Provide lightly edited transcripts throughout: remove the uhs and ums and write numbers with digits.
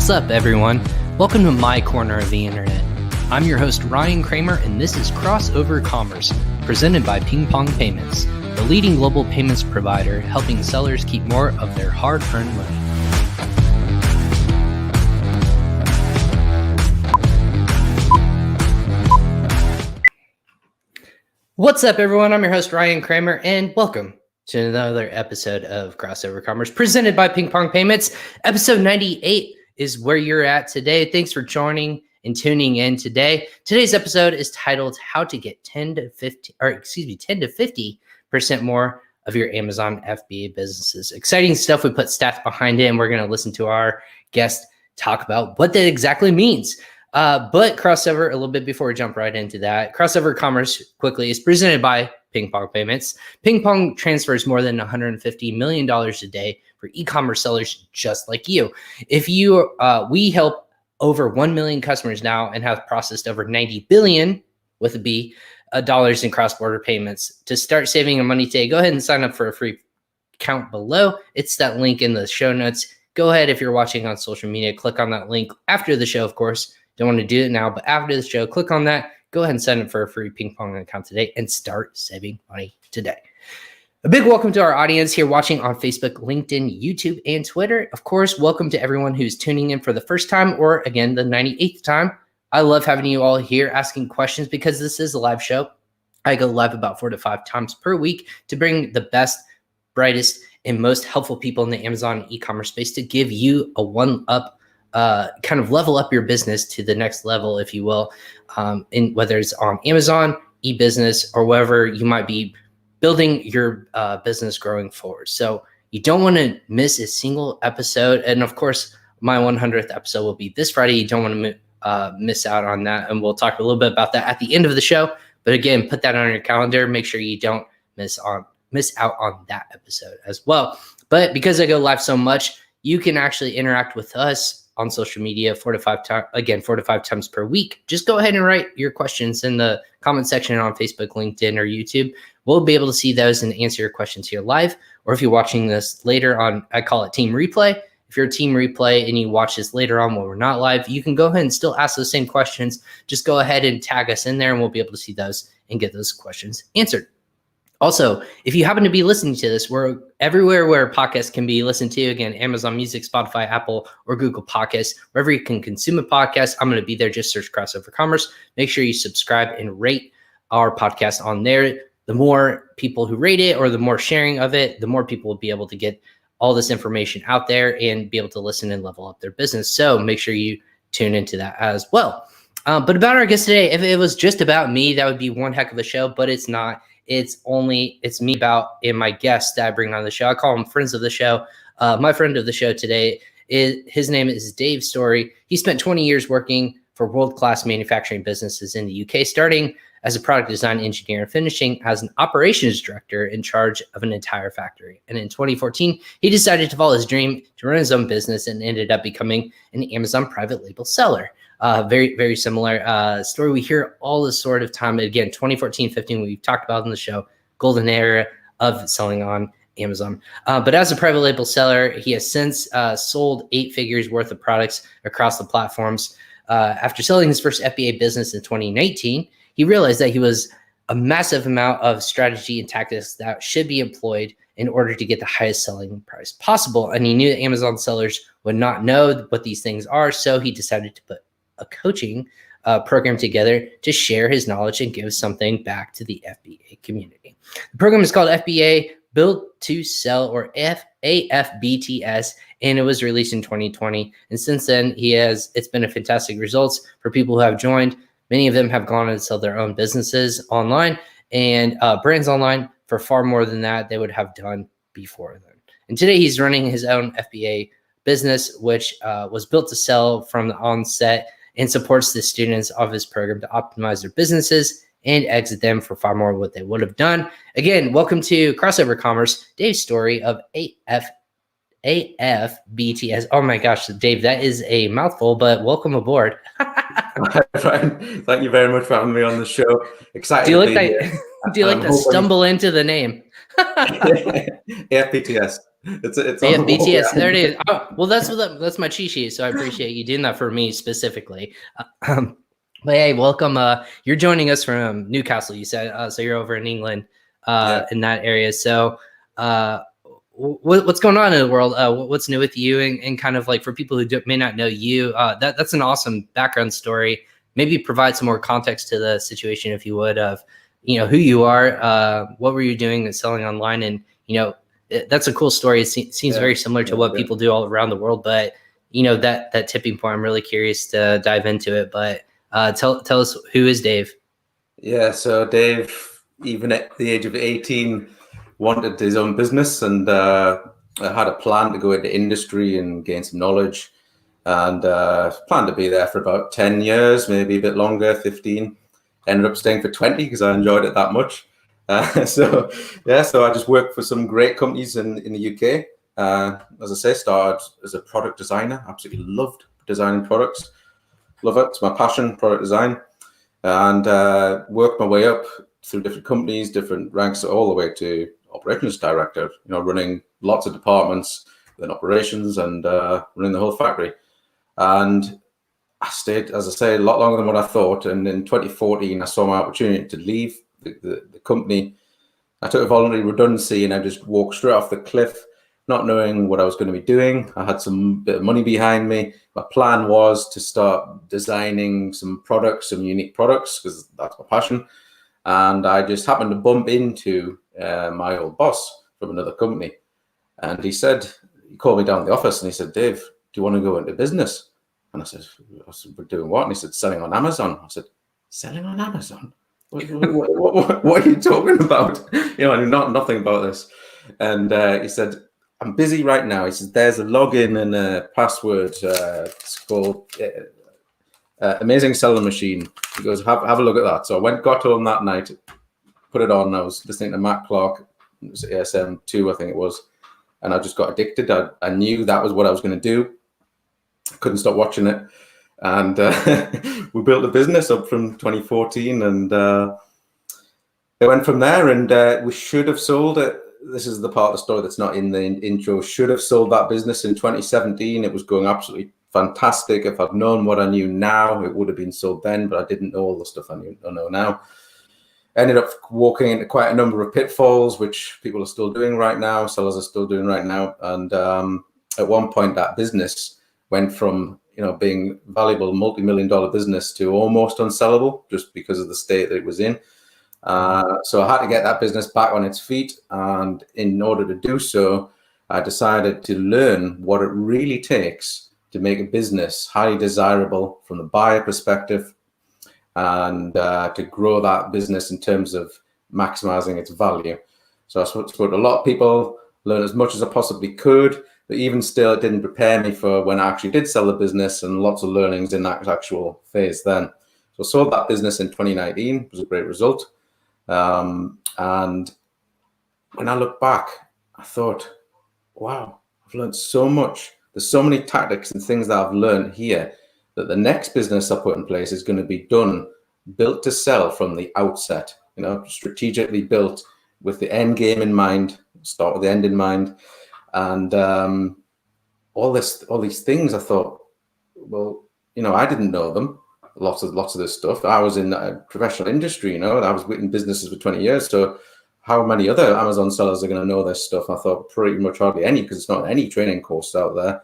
What's up, everyone? Welcome to my corner of the internet. I'm your host, Ryan Kramer, and this is Crossover Commerce, presented by PingPong Payments, the leading global payments provider helping sellers keep more of their hard-earned money. What's up, everyone? I'm your host, Ryan Kramer, and welcome to another episode of Crossover Commerce, presented by PingPong Payments. Episode 98 is where you're at today. Thanks for joining and tuning in today. Today's episode is titled "How to Get 10 to 50% more of your Amazon FBA businesses." Exciting stuff. We put stats behind it, and we're going to listen to our guest talk about what that exactly means. But crossover, a little bit before we jump right into that, Crossover Commerce quickly is presented by PingPong Payments. PingPong transfers more than $150 million a day for e-commerce sellers just like you. We help over 1 million customers now and have processed over 90 billion with a B dollars in cross-border payments. To start saving your money today, go ahead and sign up for a free account below. It's that link in the show notes. Go ahead, if you're watching on social media, click on that link after the show, of course. Don't want to do it now, but after the show, click on that. Go ahead and sign up for a free PingPong account today and start saving money today. A big welcome to our audience here watching on Facebook, LinkedIn, YouTube, and Twitter. Of course, welcome to everyone who's tuning in for the first time or, again, the 98th time. I love having you all here asking questions because this is a live show. I go live about 4 to 5 times per week to bring the best, brightest, and most helpful people in the Amazon e-commerce space to give you a one-up kind of level up your business to the next level, if you will, in whether it's on Amazon, e-business, or wherever you might be building your business growing forward. So you don't want to miss a single episode. And of course, my 100th episode will be this Friday. You don't want to miss out on that. And we'll talk a little bit about that at the end of the show. But again, put that on your calendar. Make sure you don't miss out on that episode as well. But because I go live so much, you can actually interact with us on social media 4 to 5 times per week. Just go ahead and write your questions in the comment section on Facebook, LinkedIn, or YouTube. We'll be able to see those and answer your questions here live. Or if you're watching this later on, I call it team replay. If you're a team replay and you watch this later on when we're not live, you can go ahead and still ask those same questions. Just go ahead and tag us in there and we'll be able to see those and get those questions answered. Also, if you happen to be listening to this, we're everywhere where podcasts can be listened to. Again, Amazon Music, Spotify, Apple, or Google Podcasts, wherever you can consume a podcast. I'm going to be there. Just search Crossover Commerce. Make sure you subscribe and rate our podcast on there. The more people who rate it or the more sharing of it, the more people will be able to get all this information out there and be able to listen and level up their business. So make sure you tune into that as well. But about our guest today, if it was just about me, that would be one heck of a show, but it's not. It's me and my guests that I bring on the show. I call them friends of the show. My friend of the show today, his name is Dave Storey. He spent 20 years working for world-class manufacturing businesses in the UK, starting as a product design engineer and finishing as an operations director in charge of an entire factory. And in 2014, he decided to follow his dream to run his own business and ended up becoming an Amazon private label seller. Very, very similar story. We hear all this sort of time. Again, 2014, 15, we've talked about in the show, golden era of selling on Amazon. But as a private label seller, he has since sold 8 figures worth of products across the platforms. After selling his first FBA business in 2019, he realized that he was a massive amount of strategy and tactics that should be employed in order to get the highest selling price possible. And he knew that Amazon sellers would not know what these things are. So he decided to put a coaching program together to share his knowledge and give something back to the FBA community. The program is called FBA Built to Sell, or AFBTS, and it was released in 2020. And since then, it's been a fantastic results for people who have joined. Many of them have gone and sell their own businesses online and brands online for far more than that they would have done before then. And today he's running his own FBA business, which was built to sell from the onset and supports the students of his program to optimize their businesses and exit them for far more what they would have done. Again, welcome to Crossover Commerce, Dave Storey of AFBTS. Oh my gosh, Dave, that is a mouthful, but welcome aboard. Ryan, thank you very much for having me on the show. Excited. Do you like to stumble into the name? AFBTS. It's on the wall AFBTS, there it behind is. Oh, well, that's my cheat sheet, so I appreciate you doing that for me specifically. But hey, welcome. You're joining us from Newcastle, you said. So you're over in England, Yeah. in that area. So what's going on in the world? What's new with you? And kind of like for people who may not know you, that's an awesome background story. Maybe provide some more context to the situation, if you would, of who you are, what were you doing selling online, and that's a cool story. It seems very similar to what people do all around the world, but that tipping point, I'm really curious to dive into it. But tell us, who is Dave? Yeah, so Dave, even at the age of 18, wanted his own business, and had a plan to go into industry and gain some knowledge, and planned to be there for about 10 years, maybe a bit longer, 15. Ended up staying for 20 because I enjoyed it that much. So I just worked for some great companies in the UK. As I say, started as a product designer. Absolutely loved designing products. Love it. It's my passion, product design. And worked my way up through different companies, different ranks, all the way to operations director, running lots of departments within operations and running the whole factory. And I stayed, as I say, a lot longer than what I thought. And in 2014, I saw my opportunity to leave the company. I took a voluntary redundancy and I just walked straight off the cliff, not knowing what I was going to be doing. I had some bit of money behind me. My plan was to start designing some products, some unique products, because that's my passion. And I just happened to bump into my old boss from another company. And he called me down to the office and he said, "Dave, do you want to go into business?" And I said, "We're doing what?" And he said, "Selling on Amazon." I said, "Selling on Amazon? What are you talking about?" I knew nothing about this. And he said, "I'm busy right now." He says, "There's a login and a password. It's called Amazing Selling Machine." He goes, have a look at that. So I got home that night, put it on. I was listening to Matt Clark. It was ASM2, I think it was. And I just got addicted. I knew that was what I was going to do. I couldn't stop watching it. And we built a business up from 2014. And it went from there. And we should have sold it. This is the part of the story that's not in the intro. Should have sold that business in 2017. It was going absolutely fantastic. If I'd known what I knew now, it would have been sold then, but I didn't know all the stuff I know now. Ended up walking into quite a number of pitfalls, which people are still doing right now, sellers are still doing right now. And at one point, that business went from being valuable multi-million-dollar business to almost unsellable, just because of the state that it was in. So I had to get that business back on its feet. And in order to do so, I decided to learn what it really takes to make a business highly desirable from the buyer perspective, and to grow that business in terms of maximizing its value. So I spoke to a lot of people, learned as much as I possibly could, but even still, it didn't prepare me for when I actually did sell the business, and lots of learnings in that actual phase then. So I sold that business in 2019. It was a great result. And when I look back, I thought, wow, I've learned so much. There's so many tactics and things that I've learned here, that the next business I put in place is going to be built to sell from the outset, strategically built with the end game in mind, start with the end in mind. And all these things, I thought, well, I didn't know them. Lots of this stuff. I was in a professional industry, I was in businesses for 20 years. So how many other Amazon sellers are going to know this stuff? I thought pretty much hardly any, because it's not any training course out there.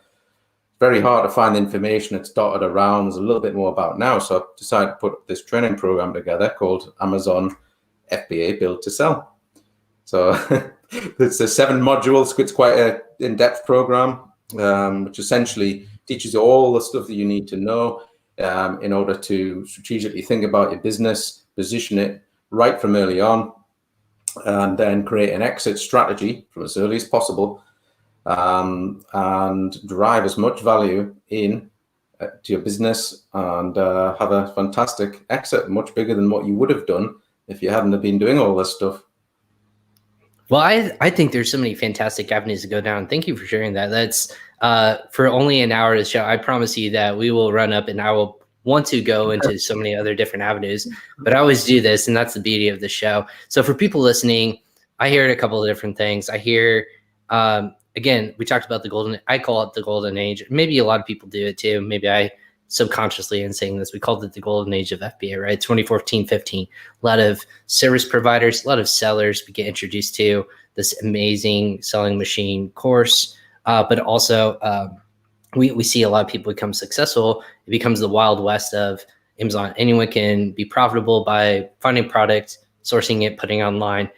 Very hard to find information. It's dotted around. There's a little bit more about now. So I decided to put this training program together called Amazon FBA Build to Sell. So it's a 7 modules. It's quite an in-depth program, which essentially teaches you all the stuff that you need to know in order to strategically think about your business, position it right from early on, and then create an exit strategy from as early as possible, and drive as much value in to your business, and have a fantastic exit, much bigger than what you would have done if you hadn't have been doing all this stuff. Well, I think there's so many fantastic avenues to go down. Thank you for sharing that. That's for only an hour of the show. I promise you that we will run up and I will want to go into so many other different avenues, but I always do this, and that's the beauty of the show. So for people listening, I hear a couple of different things. I hear again, we talked about I call it the golden age. Maybe a lot of people do it too. Maybe I subconsciously in saying this, we called it the golden age of FBA, right? 2014, 15. A lot of service providers, a lot of sellers we get introduced to this amazing selling machine course. But also we see a lot of people become successful. It becomes the wild west of Amazon. Anyone can be profitable by finding product, sourcing it, putting it online.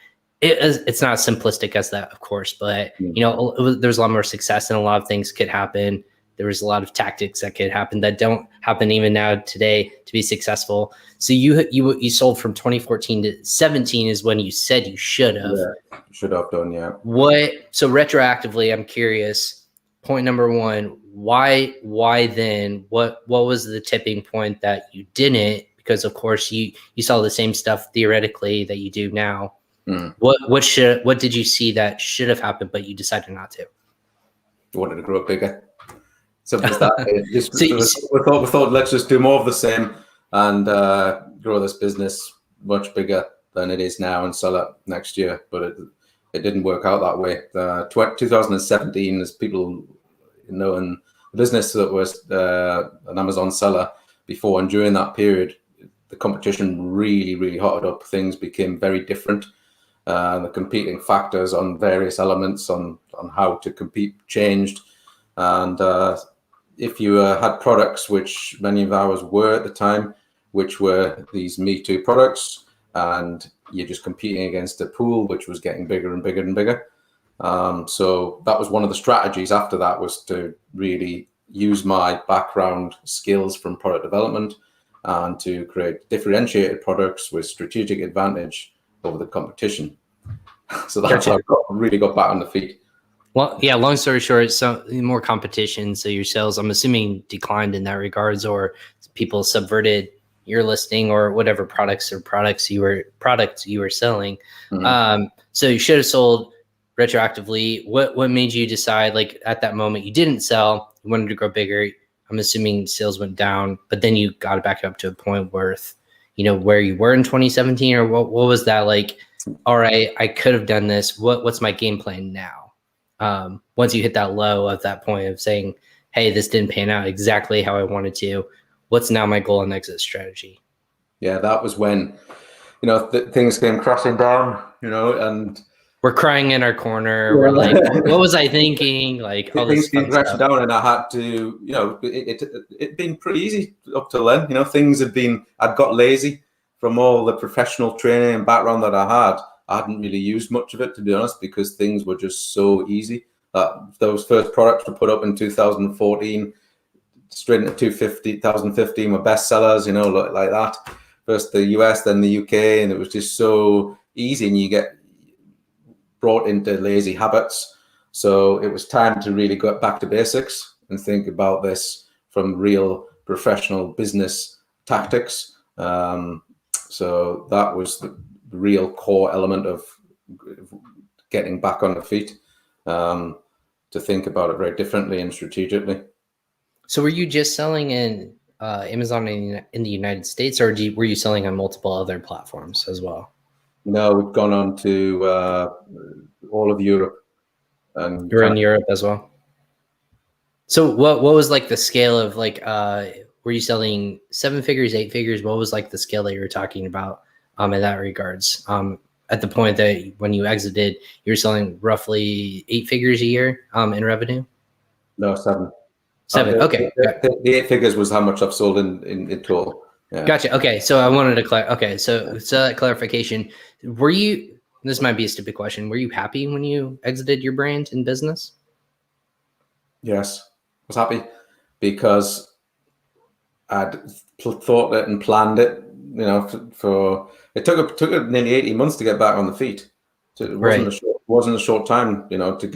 It's not as simplistic as that, of course, but there's a lot more success and a lot of things could happen. There was a lot of tactics that could happen that don't happen even now today to be successful. So you sold from 2014 to 17 is when you said you should have. Yeah, should have done, yeah. So retroactively, I'm curious. Point number one, why then? What was the tipping point that you didn't? Because of course you saw the same stuff theoretically that you do now. What did you see that should have happened, but you decided not to? You wanted to grow up bigger. Simple as that. We thought let's just do more of the same and grow this business much bigger than it is now and sell it next year. But it didn't work out that way. 2017, as people know, in the business that was an Amazon seller before and during that period, the competition really, really hotted up. Things became very different. The competing factors on various elements on how to compete changed. And if you had products, which many of ours were at the time, which were these Me Too products, and you're just competing against a pool which was getting bigger and bigger and bigger. So that was one of the strategies after that, was to really use my background skills from product development and to create differentiated products with strategic advantage over the competition. So that's how I really got back on the feet. Well, yeah, long story short, so more competition. So your sales, I'm assuming, declined in that regards, or people subverted your listing or whatever products you were selling. So you should have sold retroactively. What made you decide, like, at that moment you didn't sell, you wanted to grow bigger? I'm assuming sales went down, but then you got it back up to a point worth, where you were in 2017, or what was that like? All right, I could have done this. What's my game plan now? Once you hit that low of that point of saying, hey, this didn't pan out exactly how I wanted to, what's now my goal and exit strategy? Yeah, that was when, things came crashing down, and we're crying in our corner. We're like, what was I thinking? Like, all things this came crashing down, and I had to, it'd been pretty easy up till then. Things I'd got lazy from all the professional training and background that I had. I hadn't really used much of it, to be honest, because things were just so easy. Those first products were put up in 2014, straight into 2015 were bestsellers, like that. First the US, then the UK, and it was just so easy, and you get brought into lazy habits. So it was time to really go back to basics and think about this from real professional business tactics. So that was the real core element of getting back on the feet, to think about it very differently and strategically. So were you just selling in Amazon in the United States, or were you selling on multiple other platforms as well? No, we've gone on to all of Europe. And you're in Europe as well. So what was like the scale of, like, were you selling 7 figures, 8 figures? What was like the scale that you were talking about in that regards? At the point that when you exited, you were selling roughly 8 figures a year in revenue? No, 7. 7, okay. The 8 figures was how much I've sold in total. Yeah. Gotcha. Okay, so I wanted to clarify. Okay, so that clarification. Were you, this might be a stupid question, were you happy when you exited your brand in business? Yes, I was happy because I'd thought it and planned it. For it took nearly 18 months to get back on the feet. So it wasn't a short time, to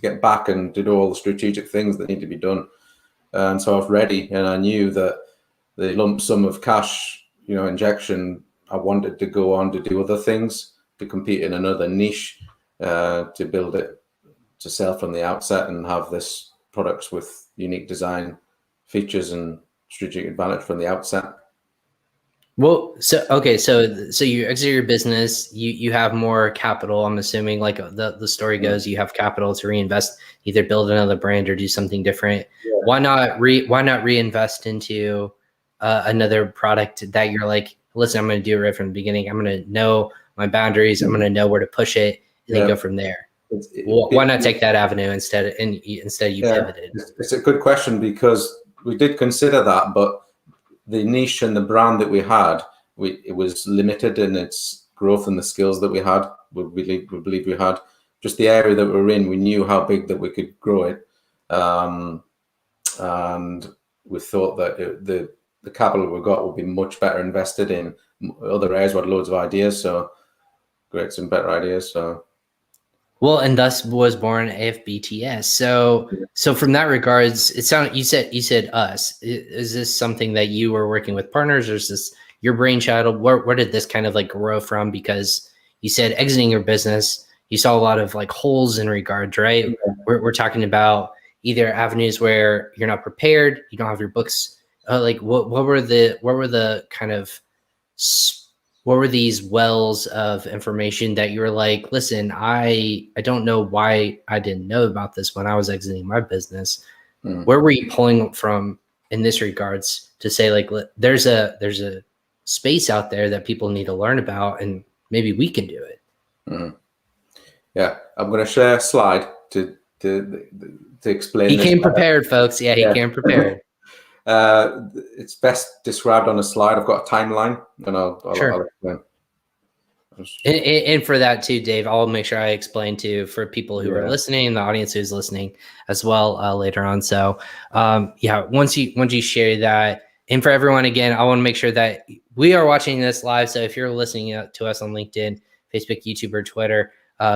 get back and to do all the strategic things that need to be done. And so I was ready, and I knew that the lump sum of cash, injection, I wanted to go on to do other things, to compete in another niche, to build it, to sell from the outset and have this products with unique design features and strategic advantage from the outset. Well, so okay, so you exit your business, you have more capital. I'm assuming, like the story goes, you have capital to reinvest, either build another brand or do something different. Yeah. Why not reinvest into another product that you're like, listen, I'm going to do it right from the beginning. I'm going to know my boundaries. I'm going to know where to push it, and then go from there. Why not take that avenue instead you pivoted? It's a good question, because we did consider that, but the niche and the brand that we had, it was limited in its growth and the skills that we had. We believe we had just the area that we're in. We knew how big that we could grow it, and we thought that the capital we got would be much better invested in other areas. We had loads of ideas, so great, some better ideas. So. Well, and thus was born AFBTS. So from that regards, it sounded you said us. Is this something that you were working with partners, or is this your brainchild? Where did this kind of like grow from? Because you said exiting your business, you saw a lot of like holes in regards, right? Yeah. We're talking about either avenues where you're not prepared, you don't have your books. Like what were the kind of what were these wells of information that you were like, listen, I don't know why I didn't know about this when I was exiting my business. Where were you pulling from in this regards to say, like, there's a space out there that people need to learn about, and maybe we can do it. Yeah, I'm going to share a slide to explain. He came prepared, folks. Yeah, he came prepared. It's best described on a slide. I've got a timeline, and I'll explain. And for that too, Dave, I'll make sure I explain to for people who are listening, the audience who's listening as well later on. So once you share that, and for everyone, again, I want to make sure that we are watching this live. So if you're listening to us on LinkedIn, Facebook, YouTube, or Twitter,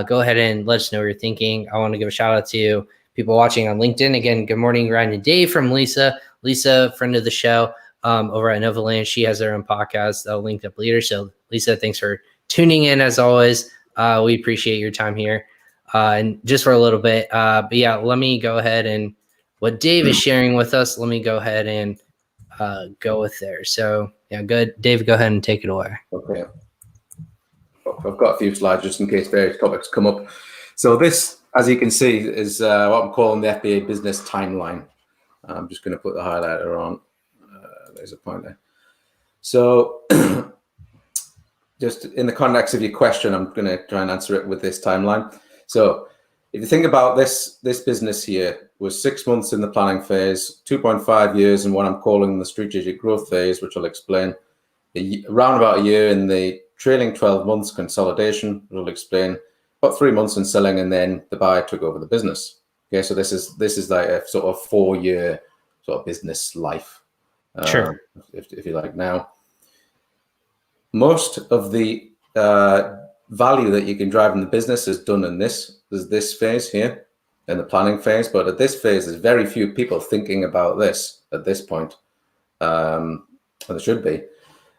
go ahead and let us know what you're thinking. I want to give a shout out to people watching on LinkedIn. Again, good morning, Ryan and Dave from Lisa. Lisa, friend of the show, over at Novaland. She has her own podcast, Linked Up Leader. So Lisa, thanks for tuning in as always. We appreciate your time here. And just for a little bit, but yeah, let me go ahead and what Dave is sharing with us, let me go ahead and go with there. So yeah, good. Dave, go ahead and take it away. Okay. I've got a few slides just in case various topics come up. So this, as you can see, is what I'm calling the FBA business timeline. I'm just going to put the highlighter on. There's a pointer. So just in the context of your question, I'm going to try and answer it with this timeline. So if you think about this business here was 6 months in the planning phase, 2.5 years in what I'm calling the strategic growth phase, which I'll explain, around about a year in the trailing 12 months consolidation, which I'll explain, about 3 months in selling, and then the buyer took over the business. Okay, so this is like a sort of 4-year sort of business life, sure, if you like. Now, most of the value that you can drive in the business is done in this phase here, in the planning phase. But at this phase, there's very few people thinking about this at this point, and there should be.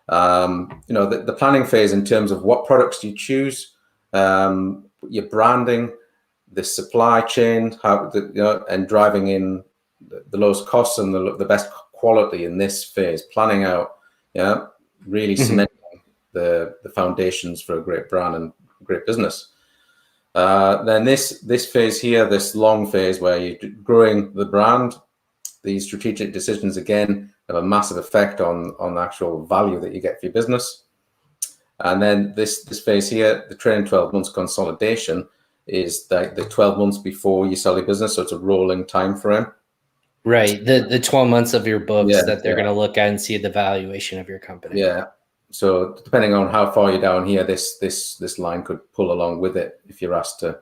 The planning phase in terms of what products you choose, your branding, the supply chain, and driving in the lowest costs and the best quality in this phase, planning out, really cementing the foundations for a great brand and great business. Then this phase here, this long phase where you're growing the brand, these strategic decisions again have a massive effect on the actual value that you get for your business. And then this phase here, the trailing 12 months consolidation, is the 12 months before you sell your business. So it's a rolling time frame. Right. The 12 months of your books that they're going to look at and see the valuation of your company. Yeah. So depending on how far you're down here, this line could pull along with it if you're asked to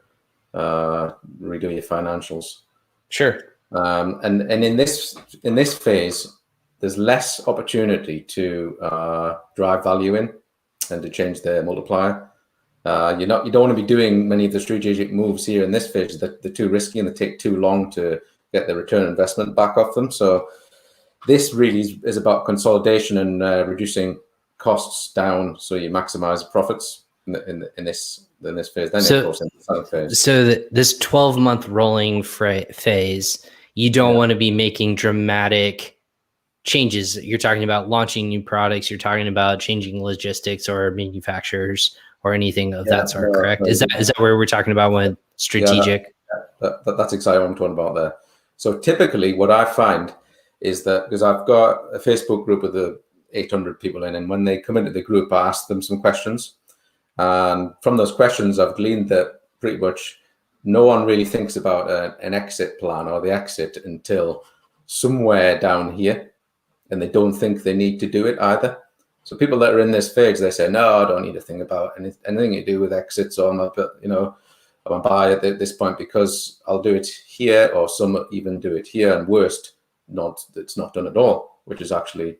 redo your financials. Sure. And in this phase, there's less opportunity to drive value in and to change the multiplier. You don't want to be doing many of the strategic moves here in this phase. They're too risky and they take too long to get the return on investment back off them. So this really is about consolidation and reducing costs down so you maximize profits in this phase. Then of course in the selling phase. So this 12-month rolling phase, you don't want to be making dramatic changes. You're talking about launching new products. You're talking about changing logistics or manufacturers or anything of that sort, correct? Is that where we're talking about when strategic? That's exactly what I'm talking about there. So typically what I find is that, because I've got a Facebook group with 800 people in, and when they come into the group, I ask them some questions. And from those questions, I've gleaned that pretty much no one really thinks about an exit plan or the exit until somewhere down here, and they don't think they need to do it either. So people that are in this phase, they say, no, I don't need to think about anything to do with exits, or I'm a buyer at this point because I'll do it here, or some even do it here, and worst, it's not done at all, which is actually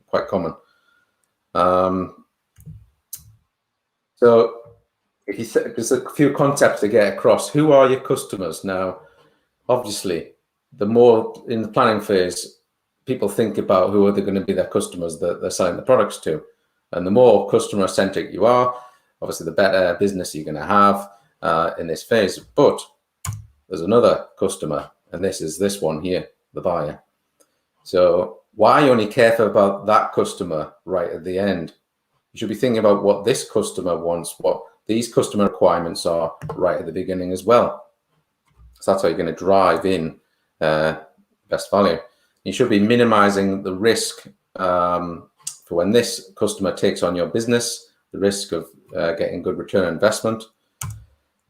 quite common. So there's a few concepts to get across. Who are your customers? Now, obviously, the more in the planning phase, people think about who are they going to be their customers that they're selling the products to. And the more customer-centric you are, obviously, the better business you're going to have in this phase. But there's another customer, and this is this one here, the buyer. So why only care about that customer right at the end? You should be thinking about what this customer wants, what these customer requirements are right at the beginning as well. So that's how you're going to drive in best value. You should be minimizing the risk for when this customer takes on your business, the risk of getting good return on investment.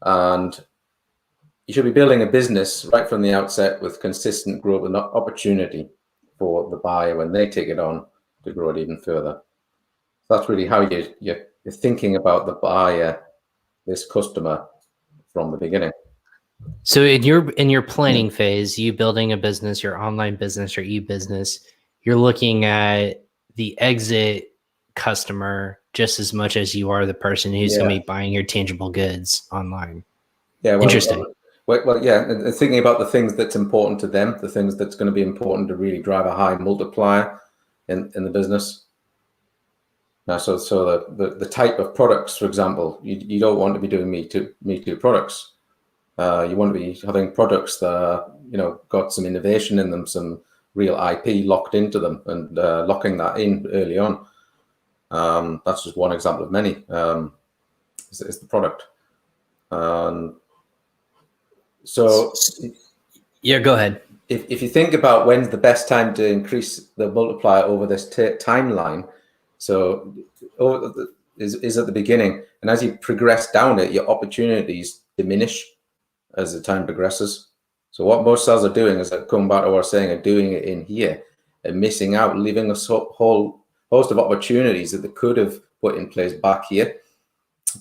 And you should be building a business right from the outset with consistent growth and opportunity for the buyer when they take it on to grow it even further. That's really how you're thinking about the buyer, this customer, from the beginning. So in your planning phase, you building a business, your online business, your e-business, you're looking at the exit customer just as much as you are the person who's going to be buying your tangible goods online. Yeah, well, interesting. Well, yeah, and thinking about the things that's important to them, the things that's going to be important to really drive a high multiplier in the business. Now, so the type of products, for example, you don't want to be doing me too products. You want to be having products that got some innovation in them, some real IP locked into them, and locking that in early on. That's just one example of many. Is the product. So yeah, go ahead. If you think about when's the best time to increase the multiplier over this timeline, so is at the beginning, and as you progress down it, your opportunities diminish as the time progresses. So what most sellers are doing is coming back to what I was saying, are doing it in here and missing out, leaving a whole host of opportunities that they could have put in place back here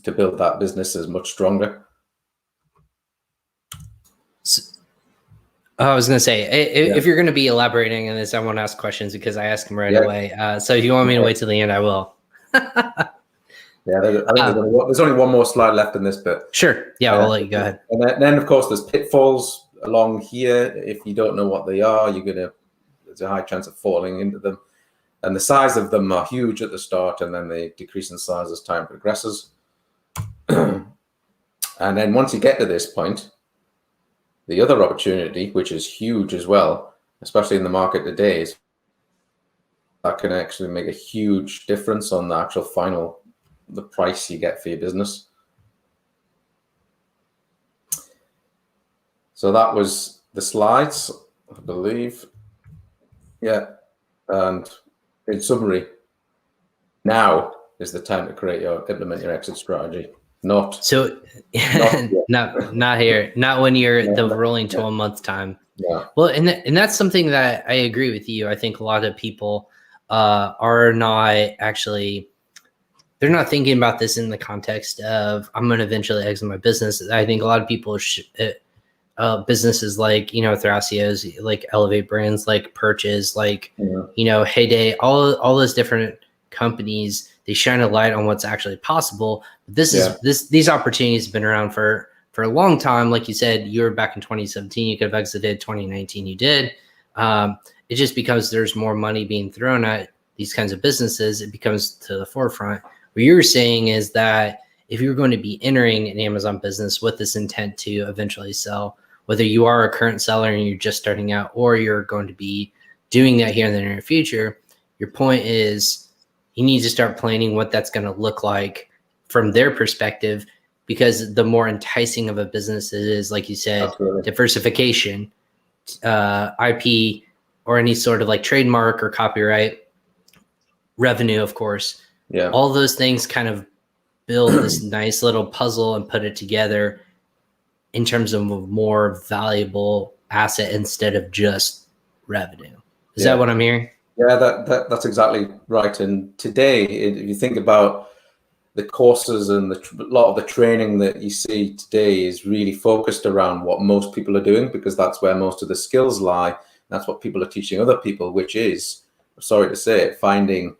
to build that business as much stronger. I was going to say, if you're going to be elaborating on this, I want to ask questions because I ask them right away. So if you want me to wait till the end, I will. Yeah, I think there's only one more slide left in this bit. Sure. Yeah, I'll let you go ahead. And then, of course, there's pitfalls along here. If you don't know what they are, there's a high chance of falling into them. And the size of them are huge at the start, and then they decrease in size as time progresses. And then once you get to this point, the other opportunity, which is huge as well, especially in the market today, is that can actually make a huge difference on the actual the price you get for your business. So that was the slides, I believe. Yeah. And in summary, now is the time to implement your exit strategy. Not here, not when you're the rolling 12-month time. Yeah. Well, and that's something that I agree with you. I think a lot of people are not actually, they're not thinking about this in the context of I'm going to eventually exit my business. I think a lot of people businesses like, Thrasios, like Elevate Brands, like Purchase, like, Heyday, all those different companies, they shine a light on what's actually possible. These opportunities have been around for a long time. Like you said, you were back in 2017, you could have exited 2019, you did. It just because there's more money being thrown at these kinds of businesses, it becomes to the forefront. What you're saying is that if you're going to be entering an Amazon business with this intent to eventually sell, whether you are a current seller and you're just starting out, or you're going to be doing that here in the near future. Your point is you need to start planning what that's going to look like from their perspective, because the more enticing of a business it is, like you said, Absolutely. diversification, IP, or any sort of like trademark or copyright, revenue, of course. Yeah. All those things kind of build this nice little puzzle and put it together in terms of a more valuable asset instead of just revenue. Is that what I'm hearing? Yeah, that's exactly right. And today, if you think about the courses and a lot of the training that you see today is really focused around what most people are doing, because that's where most of the skills lie. That's what people are teaching other people, which is, sorry to say it, finding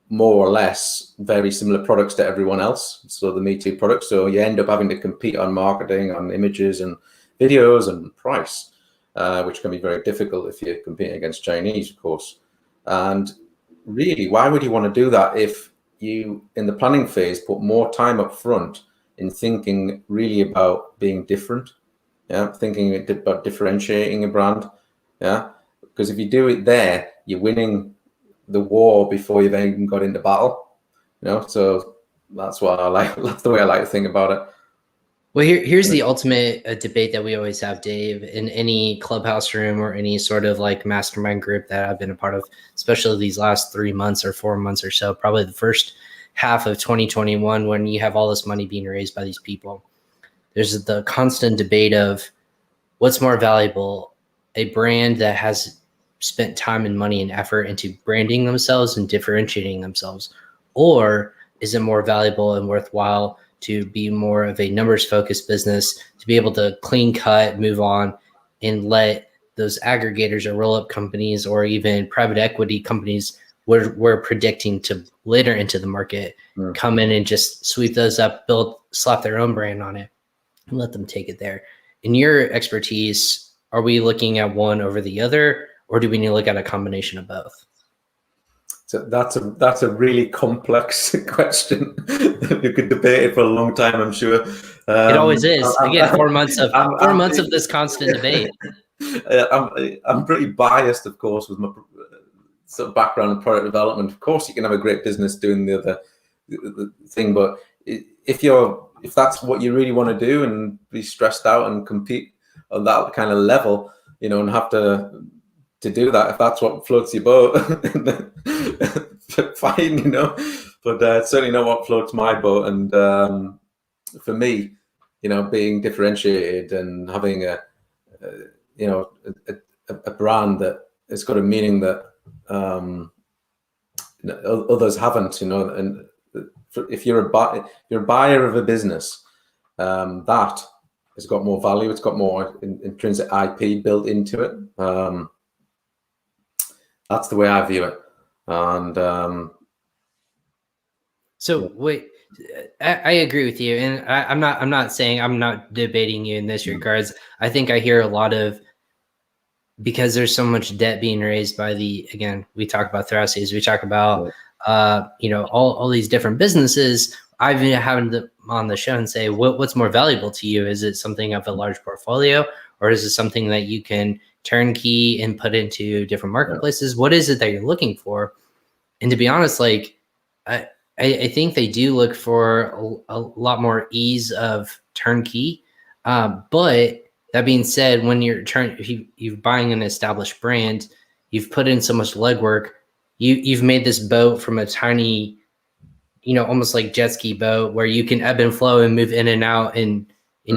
more or less very similar products to everyone else. So the Me Too products. So you end up having to compete on marketing, on images and videos and price, which can be very difficult if you're competing against Chinese, of course. And really, why would you want to do that if you, in the planning phase, put more time up front in thinking really about being different? Yeah, thinking about differentiating a brand. Yeah, because if you do it there, you're winning the war before you've even got into battle. So that's what I like. That's the way I like to think about it. Well, here's the ultimate debate that we always have, Dave, in any clubhouse room or any sort of like mastermind group that I've been a part of, especially these last 3 months or 4 months or so, probably the first half of 2021, when you have all this money being raised by these people. There's the constant debate of what's more valuable, a brand that has spent time and money and effort into branding themselves and differentiating themselves, or is it more valuable and worthwhile to be more of a numbers focused business, to be able to clean cut, move on, and let those aggregators or roll up companies or even private equity companies we're predicting to later into the market come in and just sweep those up, slap their own brand on it and let them take it there. In your expertise, are we looking at one over the other, or do we need to look at a combination of both? So that's a really complex question. You could debate it for a long time, I'm sure. It always is. Again, 4 months of this constant debate. I'm pretty biased, of course, with my sort of background in product development. Of course, you can have a great business doing the other thing, but if that's what you really want to do and be stressed out and compete on that kind of level, and have to do that, if that's what floats your boat, fine, but it's certainly not what floats my boat. And for me, being differentiated and having a brand that has got a meaning that others haven't, and if you're a buyer of a business, that has got more value. It's got more intrinsic IP built into it. That's the way I view it. And so wait, I agree with you, and I'm not saying, I'm not debating you in this regards. I think I hear a lot of, because there's so much debt being raised by again, we talk about Thrashes, we talk about all these different businesses. I've been having them on the show and say, what's more valuable to you? Is it something of a large portfolio, or is it something that you can turnkey and put into different marketplaces? What is it that you're looking for? And to be honest, like I think they do look for a lot more ease of turnkey. But that being said, when you're you're buying an established brand, you've put in so much legwork. You've made this boat from a tiny, almost like jet ski boat, where you can ebb and flow and move in and out and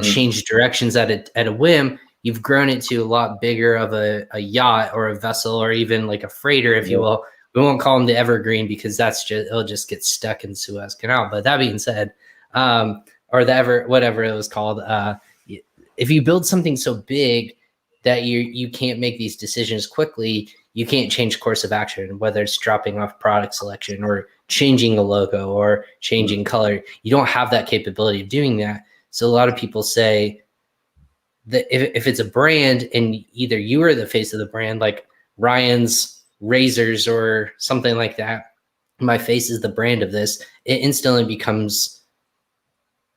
change directions at a whim. You've grown it to a lot bigger of a yacht or a vessel, or even like a freighter, if you will. We won't call them the Evergreen, because it'll just get stuck in Suez Canal. But that being said, or whatever it was called, if you build something so big that you can't make these decisions quickly, you can't change course of action, whether it's dropping off product selection or changing a logo or changing color. You don't have that capability of doing that. So a lot of people say that if it's a brand and either you are the face of the brand, like Ryan's razors or something like that, my face is the brand of this, it instantly becomes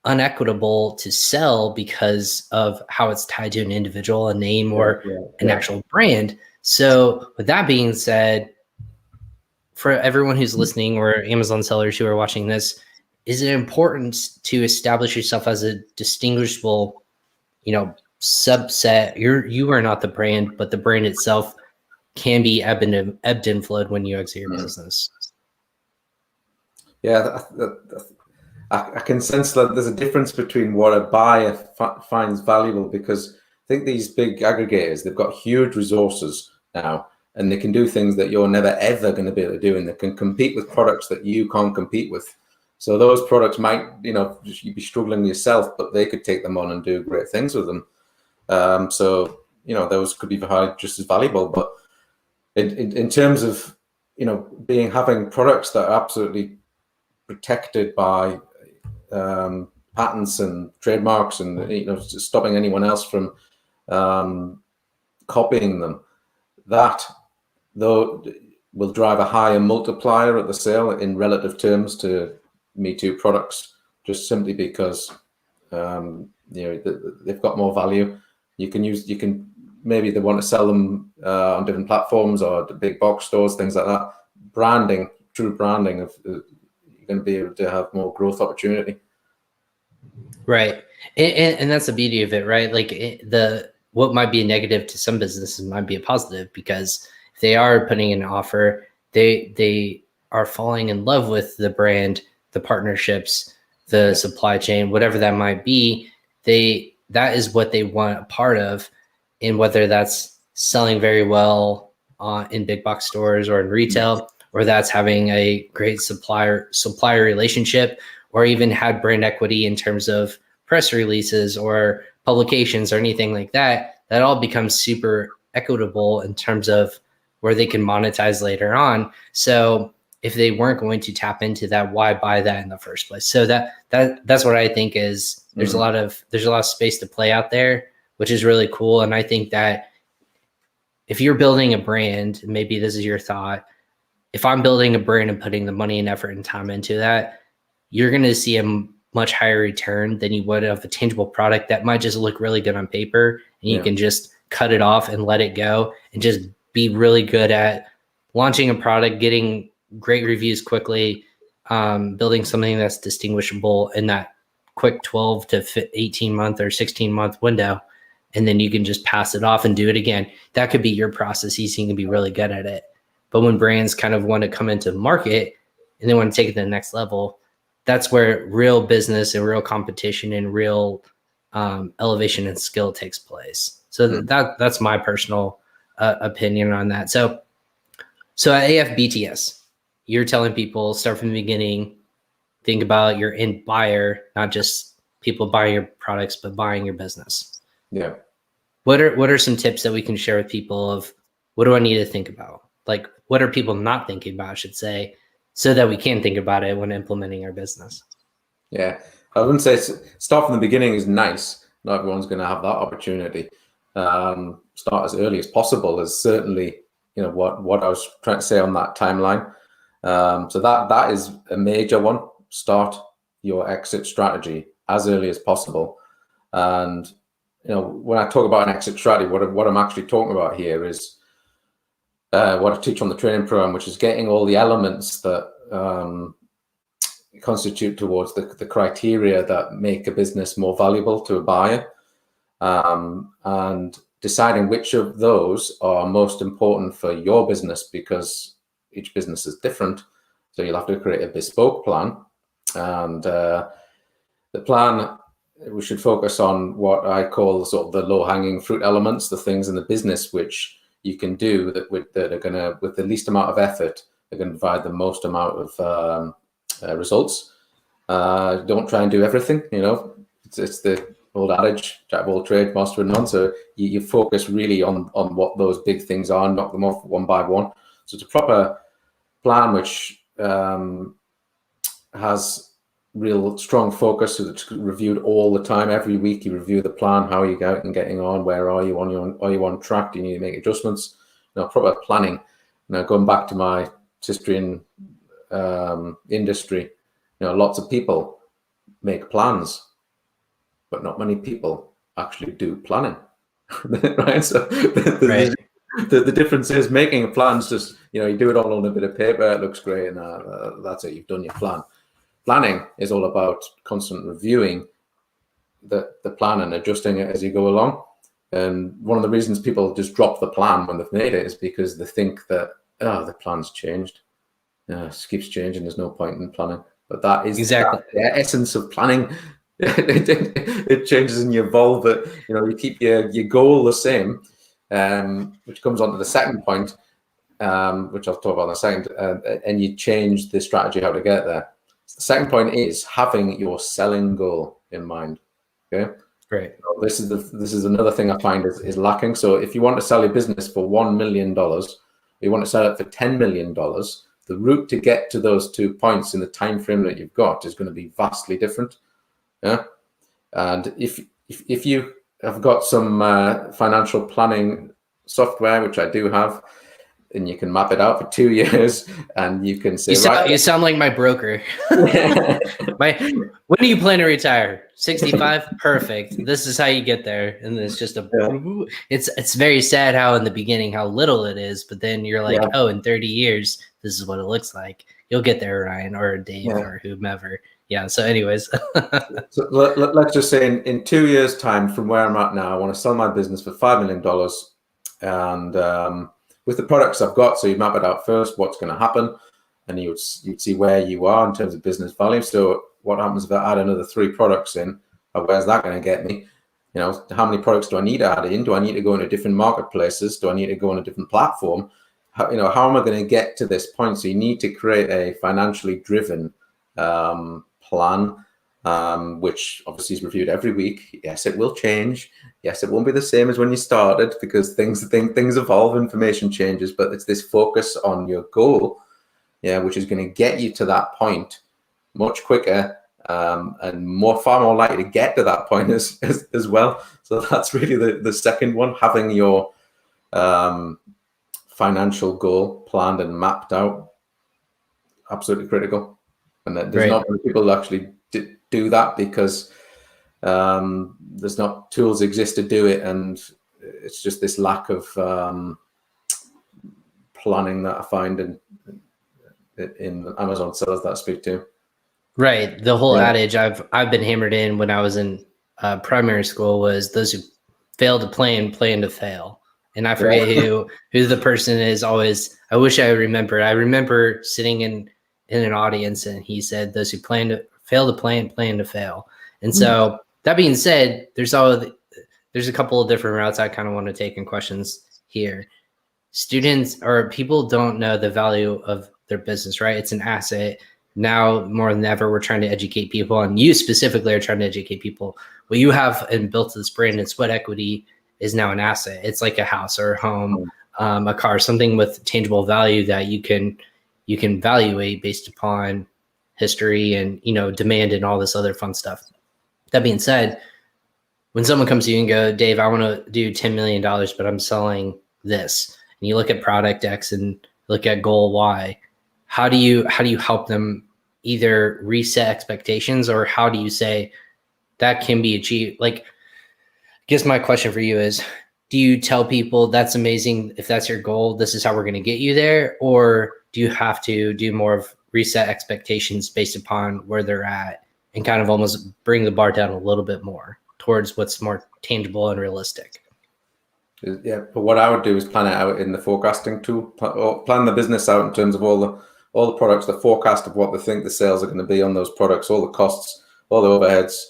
unequitable to sell because of how it's tied to an individual, a name, or an actual brand. So with that being said, for everyone who's listening or Amazon sellers who are watching this, is it important to establish yourself as a distinguishable, subset? You are not the brand, but the brand itself can be ebbed and flowed when you exit your business. Yeah, I can sense that there's a difference between what a buyer finds valuable, because I think these big aggregators, they've got huge resources now, and they can do things that you're never ever going to be able to do, and they can compete with products that you can't compete with. So those products might, you'd be struggling yourself, but they could take them on and do great things with them. So those could be just as valuable. But in terms of having products that are absolutely protected by patents and trademarks, and stopping anyone else from copying them, that though will drive a higher multiplier at the sale in relative terms to Me Too products, just simply because they've got more value. You can maybe they want to sell them on different platforms or the big box stores, things like that. True branding of you're going to be able to have more growth opportunity. Right. And that's the beauty of it, right? Like what might be a negative to some businesses might be a positive, because if they are putting in an offer, they are falling in love with the brand, the partnerships, the supply chain, whatever that might be. That is what they want a part of. And whether that's selling very well in big box stores or in retail, or that's having a great supplier relationship, or even had brand equity in terms of press releases or publications or anything like that, that all becomes super equitable in terms of where they can monetize later on. So if they weren't going to tap into that, why buy that in the first place? So that's what I think is there's a lot of space to play out there, which is really cool. And I think that if you're building a brand, maybe this is your thought, if I'm building a brand and putting the money and effort and time into that, you're going to see a much higher return than you would of a tangible product that might just look really good on paper, and you can just cut it off and let it go and just be really good at launching a product, getting great reviews quickly, building something that's distinguishable in that quick 12 to 18 month or 16 month window. And then you can just pass it off and do it again. That could be your process. You can be really good at it. But when brands kind of want to come into the market and they want to take it to the next level, that's where real business and real competition and real elevation and skill takes place. So that's my personal opinion on that. So at AFBTS, you're telling people start from the beginning, think about your end buyer, not just people buying your products, but buying your business. Yeah. What are some tips that we can share with people of what do I need to think about? Like, what are people not thinking about, I should say, so that we can think about it when implementing our business? Yeah, I wouldn't say start from the beginning is nice. Not everyone's going to have that opportunity. Start as early as possible is certainly, what I was trying to say on that timeline. So that is a major one. Start your exit strategy as early as possible. And when I talk about an exit strategy, what I'm actually talking about here is what I teach on the training program, which is getting all the elements that constitute towards the criteria that make a business more valuable to a buyer, and deciding which of those are most important for your business, because each business is different. So you'll have to create a bespoke plan, and the plan, we should focus on what I call sort of the low-hanging fruit elements, the things in the business which you can do that are going to, with the least amount of effort, they're going to provide the most amount of results. Don't try and do everything. It's the old adage, jack of all trades, master of none. So you focus really on what those big things are, knock them off one by one. So it's a proper plan which has real strong focus. So it's reviewed all the time. Every week you review the plan. How are you getting on? Where are you are you on track? Do you need to make adjustments? Proper planning. Going back to my history in industry, lots of people make plans, but not many people actually do planning, right? So Right. the difference is making a plan's just, you do it all on a bit of paper, it looks great, and that's it, you've done your plan. Planning is all about constant reviewing the plan and adjusting it as you go along. And one of the reasons people just drop the plan when they've made it is because they think that, the plan's changed. It keeps changing, there's no point in planning. But that is Exactly. the essence of planning. It changes and you evolve it. You keep your goal the same, which comes on to the second point, which I'll talk about in a second, and you change the strategy how to get there. The second point is having your selling goal in mind. Okay. Great. So this is another thing I find is lacking. So if you want to sell your business for $1 million, you want to sell it for $10 million, the route to get to those 2 points in the time frame that you've got is going to be vastly different. Yeah. And if you have got some financial planning software, which I do have, and you can map it out for 2 years, and you can say, you sound like my broker. When do you plan to retire? 65? Perfect. This is how you get there. And it's just it's very sad how in the beginning how little it is, but then you're like, oh, in 30 years, this is what it looks like. You'll get there, Ryan, or Dave, or whomever. Yeah. So anyways. So let's just say in 2 years' time from where I'm at now, I want to sell my business for $5 million. And with the products I've got, so you map it out first, what's going to happen, and you'd see where you are in terms of business value. So what happens if I add another 3 products in? Where's that going to get me? How many products do I need to add in? Do I need to go into different marketplaces? Do I need to go on a different platform? How am I going to get to this point? So you need to create a financially driven plan, which obviously is reviewed every week. Yes, it will change. Yes, it won't be the same as when you started because things evolve, information changes, but it's this focus on your goal, which is going to get you to that point much quicker, and far more likely to get to that point as well. So that's really the second one, having your financial goal planned and mapped out. Absolutely critical. And there's not many people who actually do that because there's not tools exist to do it, and it's just this lack of planning that I find in Amazon sellers that I speak to. Right. The whole adage I've been hammered in when I was in primary school was those who fail to plan to fail. And I forget who the person is always. I wish I remembered. I remember sitting in an audience and he said those who fail to plan to fail. And so that being said, there's a couple of different routes I kind of want to take in questions here. Students or people don't know the value of their business, right? It's an asset. Now more than ever, we're trying to educate people, and you specifically are trying to educate people. What you have and built this brand and sweat equity is now an asset. It's like a house or a home, a car, something with tangible value that you can evaluate based upon history and demand and all this other fun stuff. That being said, when someone comes to you and go, Dave, I want to do $10 million, but I'm selling this, and you look at product X and look at goal Y, how do you help them either reset expectations, or how do you say that can be achieved? Like, I guess my question for you is, do you tell people that's amazing, if that's your goal, this is how we're going to get you there? Or do you have to do more of reset expectations based upon where they're at and kind of almost bring the bar down a little bit more towards what's more tangible and realistic? Yeah, but what I would do is plan it out in the forecasting tool, or plan the business out in terms of all the products, the forecast of what they think the sales are going to be on those products, all the costs, all the overheads,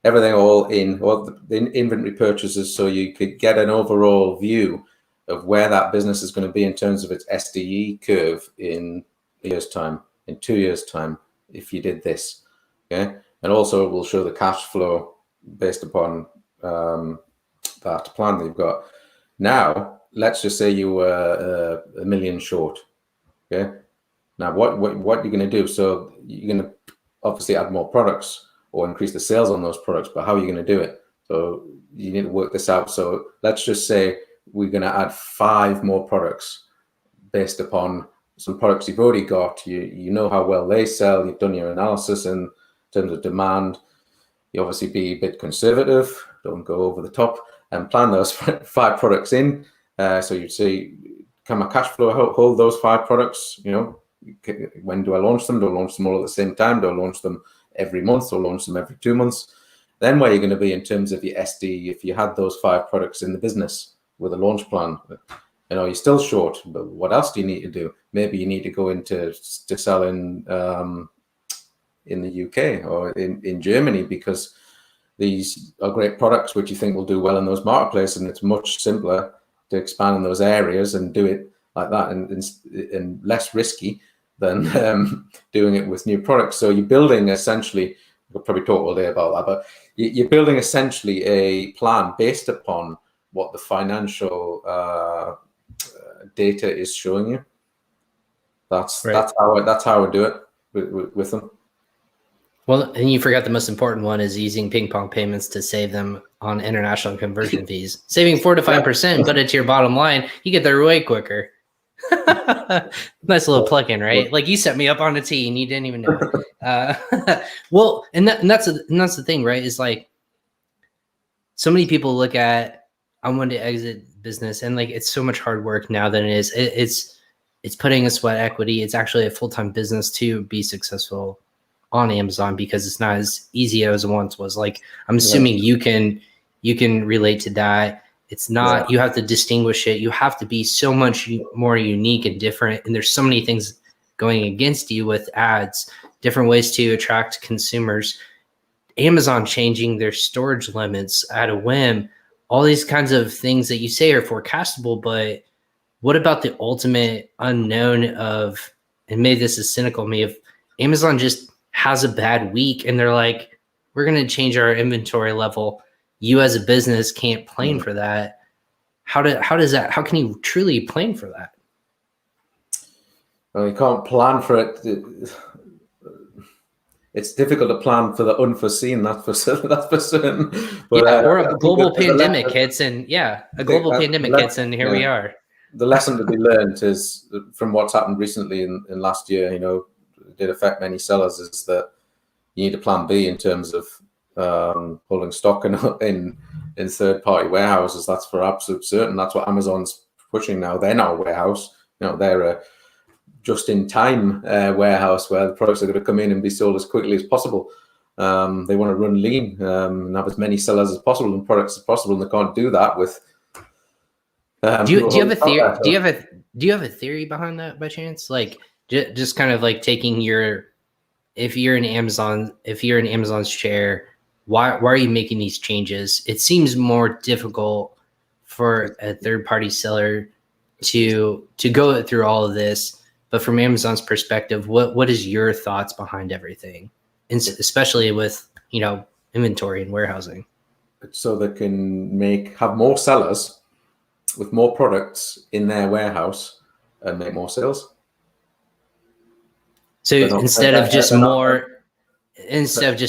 everything all the inventory purchases, so you could get an overall view of where that business is going to be in terms of its SDE curve in a year's time, in 2 years' time, if you did this. Okay, and also it will show the cash flow based upon that plan that you've got. Now, let's just say you were $1 million short. Okay, now what are you going to do? So you're going to obviously add more products or increase the sales on those products, but how are you going to do it? So you need to work this out. So let's just say we're going to add 5 more products based upon some products you've already got. You know how well they sell. You've done your analysis in terms of demand. you obviously be a bit conservative, don't go over the top, and plan those 5 products in. So you'd say, can my cash flow hold those 5 products? You know, when do I launch them? Do I launch them all at the same time? Do I launch them every month, or launch them every 2 months? Then where you're going to be in terms of your SD, if you had those 5 products in the business with a launch plan, you know, you're still short, but what else do you need to do? Maybe you need to go into to selling in the UK or in Germany, because these are great products which you think will do well in those marketplaces, and it's much simpler to expand in those areas and do it like that, and less risky than doing it with new products. So you're building essentially, we'll probably talk all day about that, but you're building essentially a plan based upon what the financial data is showing you. That's how I do it with them. Well, and you forgot the most important one is using PingPong payments to save them on international conversion fees. Saving 4 to 5%, but it's your bottom line. You get there way quicker. Nice little plug-in, right? Like you set me up on a tee and you didn't even know. Well, and that's the thing, right? Is like so many people look at, I want to exit business, and like it's so much hard work now than it is. It's putting a sweat equity. It's actually a full-time business to be successful on Amazon, because it's not as easy as it once was. Like I'm assuming you can relate to that. It's not, you have to distinguish it. You have to be so much more unique and different. And there's so many things going against you with ads, different ways to attract consumers, Amazon changing their storage limits at a whim, all these kinds of things that you say are forecastable, but what about the ultimate unknown of, and maybe this is cynical of me, if Amazon just has a bad week and they're like, we're going to change our inventory level. You as a business can't plan for that. How can you truly plan for that? Well, you can't plan for it. It's difficult to plan for the unforeseen. That's for certain. But, or a global pandemic hits, and pandemic hits, and here we are. The lesson to be learned is from what's happened recently in last year. You know, it did affect many sellers. Is that you need a plan B in terms of holding stock in third-party warehouses. That's for absolute certain. That's what Amazon's pushing now. They're not a warehouse. You know, they're a just-in-time warehouse where the products are going to come in and be sold as quickly as possible. They want to run lean and have as many sellers as possible and products as possible, and they can't do that with. Do you have a theory? Do you have a theory behind that by chance? Like just kind of like taking if you're in Amazon's chair, why are you making these changes? It seems more difficult for a third-party seller to go through all of this. But from Amazon's perspective, what is your thoughts behind everything, and especially with inventory and warehousing? So they can have more sellers with more products in their warehouse and make more sales. So instead of just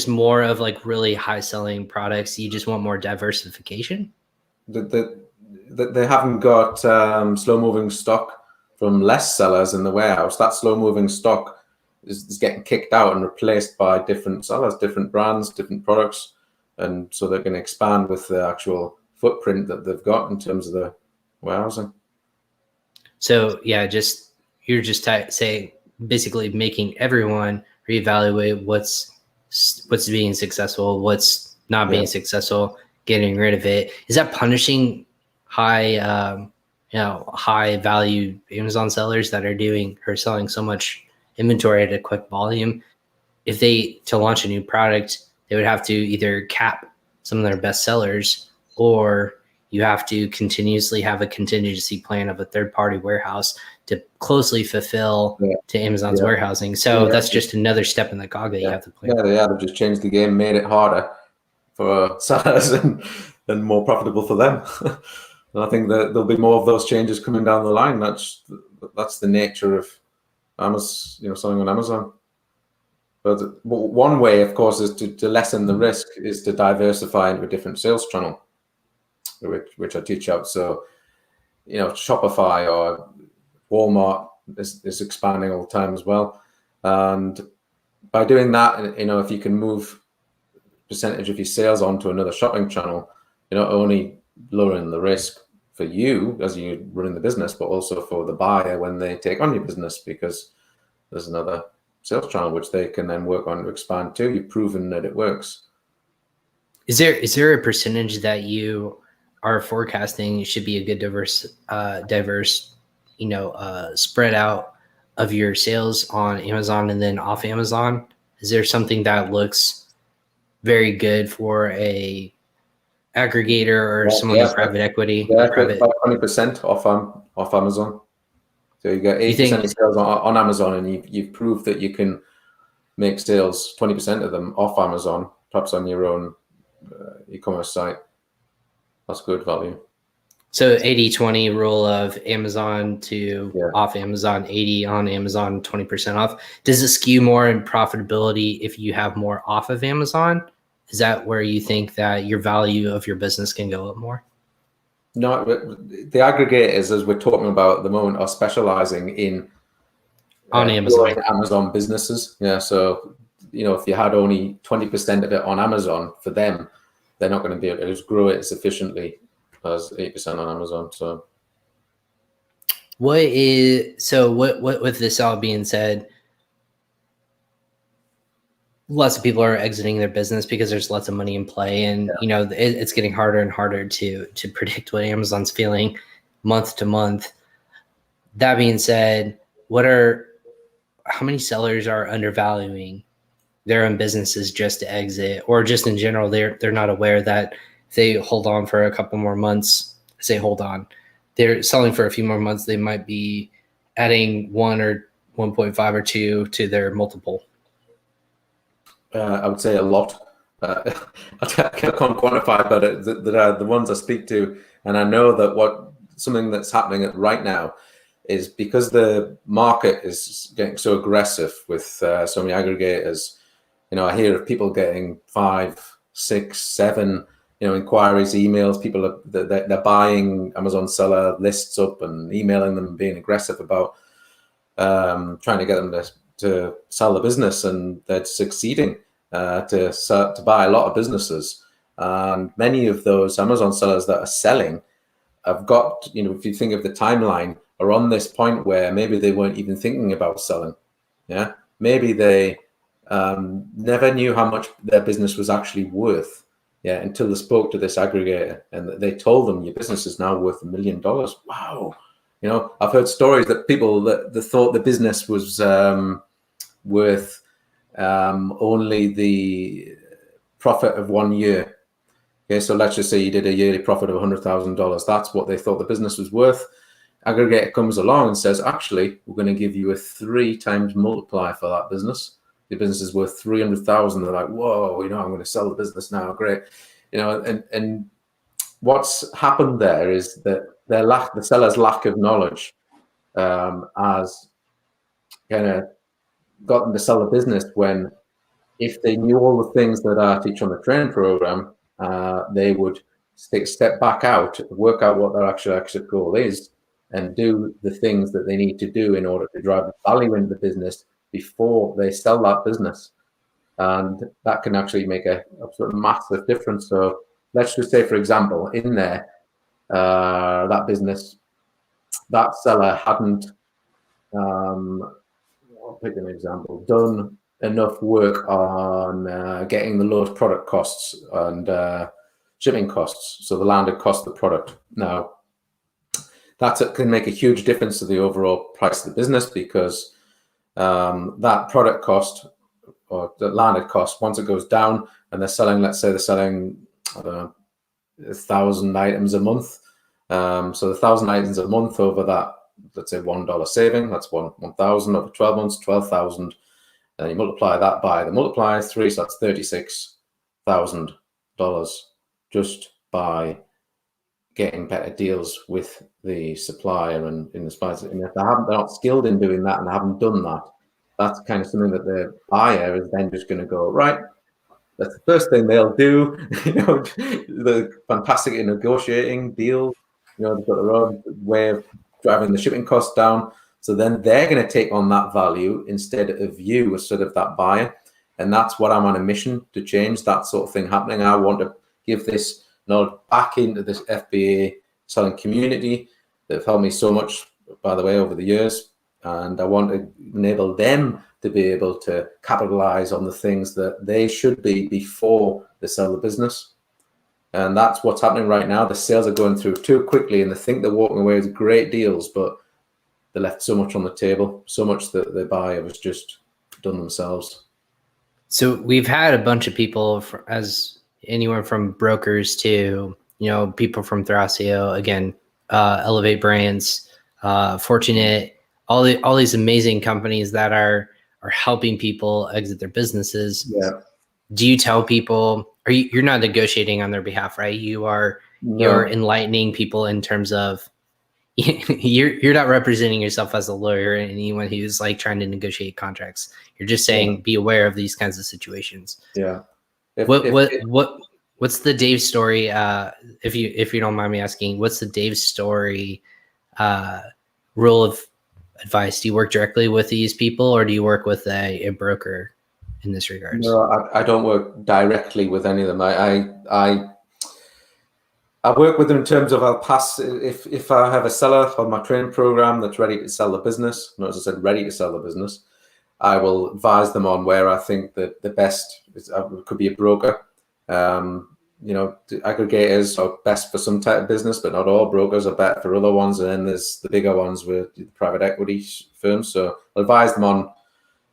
more of like really high selling products, you just want more diversification. They haven't got slow moving stock from less sellers in the warehouse. That slow moving stock is getting kicked out and replaced by different sellers, different brands, different products. And so they're going to expand with the actual footprint that they've got in terms of the warehousing. So yeah, you're just saying basically making everyone reevaluate what's being successful, what's not being successful, getting rid of it. Is that punishing high value Amazon sellers that are selling so much inventory at a quick volume? If to launch a new product, they would have to either cap some of their best sellers, or you have to continuously have a contingency plan of a third-party warehouse to closely fulfill to Amazon's warehousing. So that's just another step in the cog that you have to play. They've just changed the game, made it harder for sellers and more profitable for them. And I think that there'll be more of those changes coming down the line. That's the nature of Amazon, selling on Amazon. But one way, of course, is to lessen the risk is to diversify into a different sales channel, which I teach out. So, Shopify or Walmart is expanding all the time as well. And by doing that, if you can move percentage of your sales onto another shopping channel, you're not only lowering the risk for you as you're running the business, but also for the buyer when they take on your business, because there's another sales channel which they can then work on to expand to. You've proven that it works. Is there a percentage that you are forecasting should be a good diverse, spread out of your sales on Amazon and then off Amazon? Is there something that looks very good for a aggregator or someone in private equity? Yeah, Private, about 20% off Amazon. So you get 8% of sales on Amazon, and you've proved that you can make sales 20% of them off Amazon, perhaps on your own e-commerce site. That's good value. So 80-20 rule of Amazon to off Amazon, 80 on Amazon, 20% off. Does it skew more in profitability if you have more off of Amazon? Is that where you think that your value of your business can go up more? No, the aggregators, as we're talking about at the moment, are specializing in on Amazon businesses. Yeah, so if you had only 20% of it on Amazon, for them, they're not going to be able to just grow it as efficiently as 8% on Amazon. So what with this all being said, lots of people are exiting their business because there's lots of money in play, and it's getting harder and harder to predict what Amazon's feeling month to month. That being said, how many sellers are undervaluing their own businesses just to exit, or just in general, they're not aware that if they hold on for a couple more months, they're selling for a few more months, they might be adding 1 or 1.5 or 2 to their multiple? I would say a lot. I can't quantify, but the ones I speak to, and I know that something that's happening right now is because the market is getting so aggressive with so many aggregators. I hear of people getting 5, 6, 7, inquiries, emails. People they're buying Amazon seller lists up and emailing them and being aggressive about trying to get them to sell the business, and they're succeeding to buy a lot of businesses. And many of those Amazon sellers that are selling have got, if you think of the timeline, are on this point where maybe they weren't even thinking about selling. Yeah, maybe they never knew how much their business was actually worth. Yeah, until they spoke to this aggregator and they told them your business is now worth $1 million. Wow. I've heard stories that people that thought the business was worth only the profit of 1 year. Okay, so let's just say you did a yearly profit of $100,000. That's what they thought the business was worth. Aggregator comes along and says, actually, we're going to give you a 3 times multiplier for that business. The business is worth 300,000. They're like, whoa, I'm going to sell the business now. Great. And what's happened there is that the seller's lack of knowledge has kind of got them to sell the business, when if they knew all the things that I teach on the training program, they would take a step back out, work out what their actual exit goal is, and do the things that they need to do in order to drive value into the business before they sell that business. And that can actually make a sort of massive difference. So let's just say, for example, in there, that business, that seller hadn't, I'll pick an example, done enough work on getting the lowest product costs and shipping costs, so the landed cost of the product. Now, that can make a huge difference to the overall price of the business, because that product cost or the landed cost, once it goes down and they're selling, let's say they're selling, I don't know, 1,000 items a month. So the 1,000 items a month over that, let's say $1 saving, that's 1,000 over 12 months, 12,000. And you multiply that by the multiplier 3, so that's $36,000 just by getting better deals with the supplier and in the suppliers. And if they're not skilled in doing that and haven't done that, that's kind of something that the buyer is then just going to go, right, that's the first thing they'll do. They're fantastic in negotiating deals. They've got their own way of driving the shipping costs down. So then they're going to take on that value instead of you as sort of that buyer. And that's what I'm on a mission to change, that sort of thing happening. I want to give this knowledge back into this FBA selling community that have helped me so much, by the way, over the years. And I want to enable them to be able to capitalize on the things that they should be before they sell the business. And that's what's happening right now. The sales are going through too quickly, and they think they're walking away with great deals, but they left so much on the table, so much that the buyer was just done themselves. So we've had a bunch of people, as anywhere from brokers to, people from Thrasio, again, Elevate Brands, Fortunate, all these amazing companies that are helping people exit their businesses. Yeah. Do you tell people, you're not negotiating on their behalf, right? You're enlightening people in terms of you're not representing yourself as a lawyer and anyone who's like trying to negotiate contracts. You're just saying, be aware of these kinds of situations. Yeah. What's the Dave Storey? If you don't mind me asking, what's the Dave Storey rule of advice? Do you work directly with these people, or do you work with a broker in this regard? No, I don't work directly with any of them. I work with them in terms of I'll pass, if I have a seller on my training program that's ready to sell the business, not as I said, ready to sell the business, I will advise them on where I think that the best is, could be a broker. Aggregators are best for some type of business, but not all. Brokers are better for other ones. And then there's the bigger ones with the private equity firms. So I'll advise them on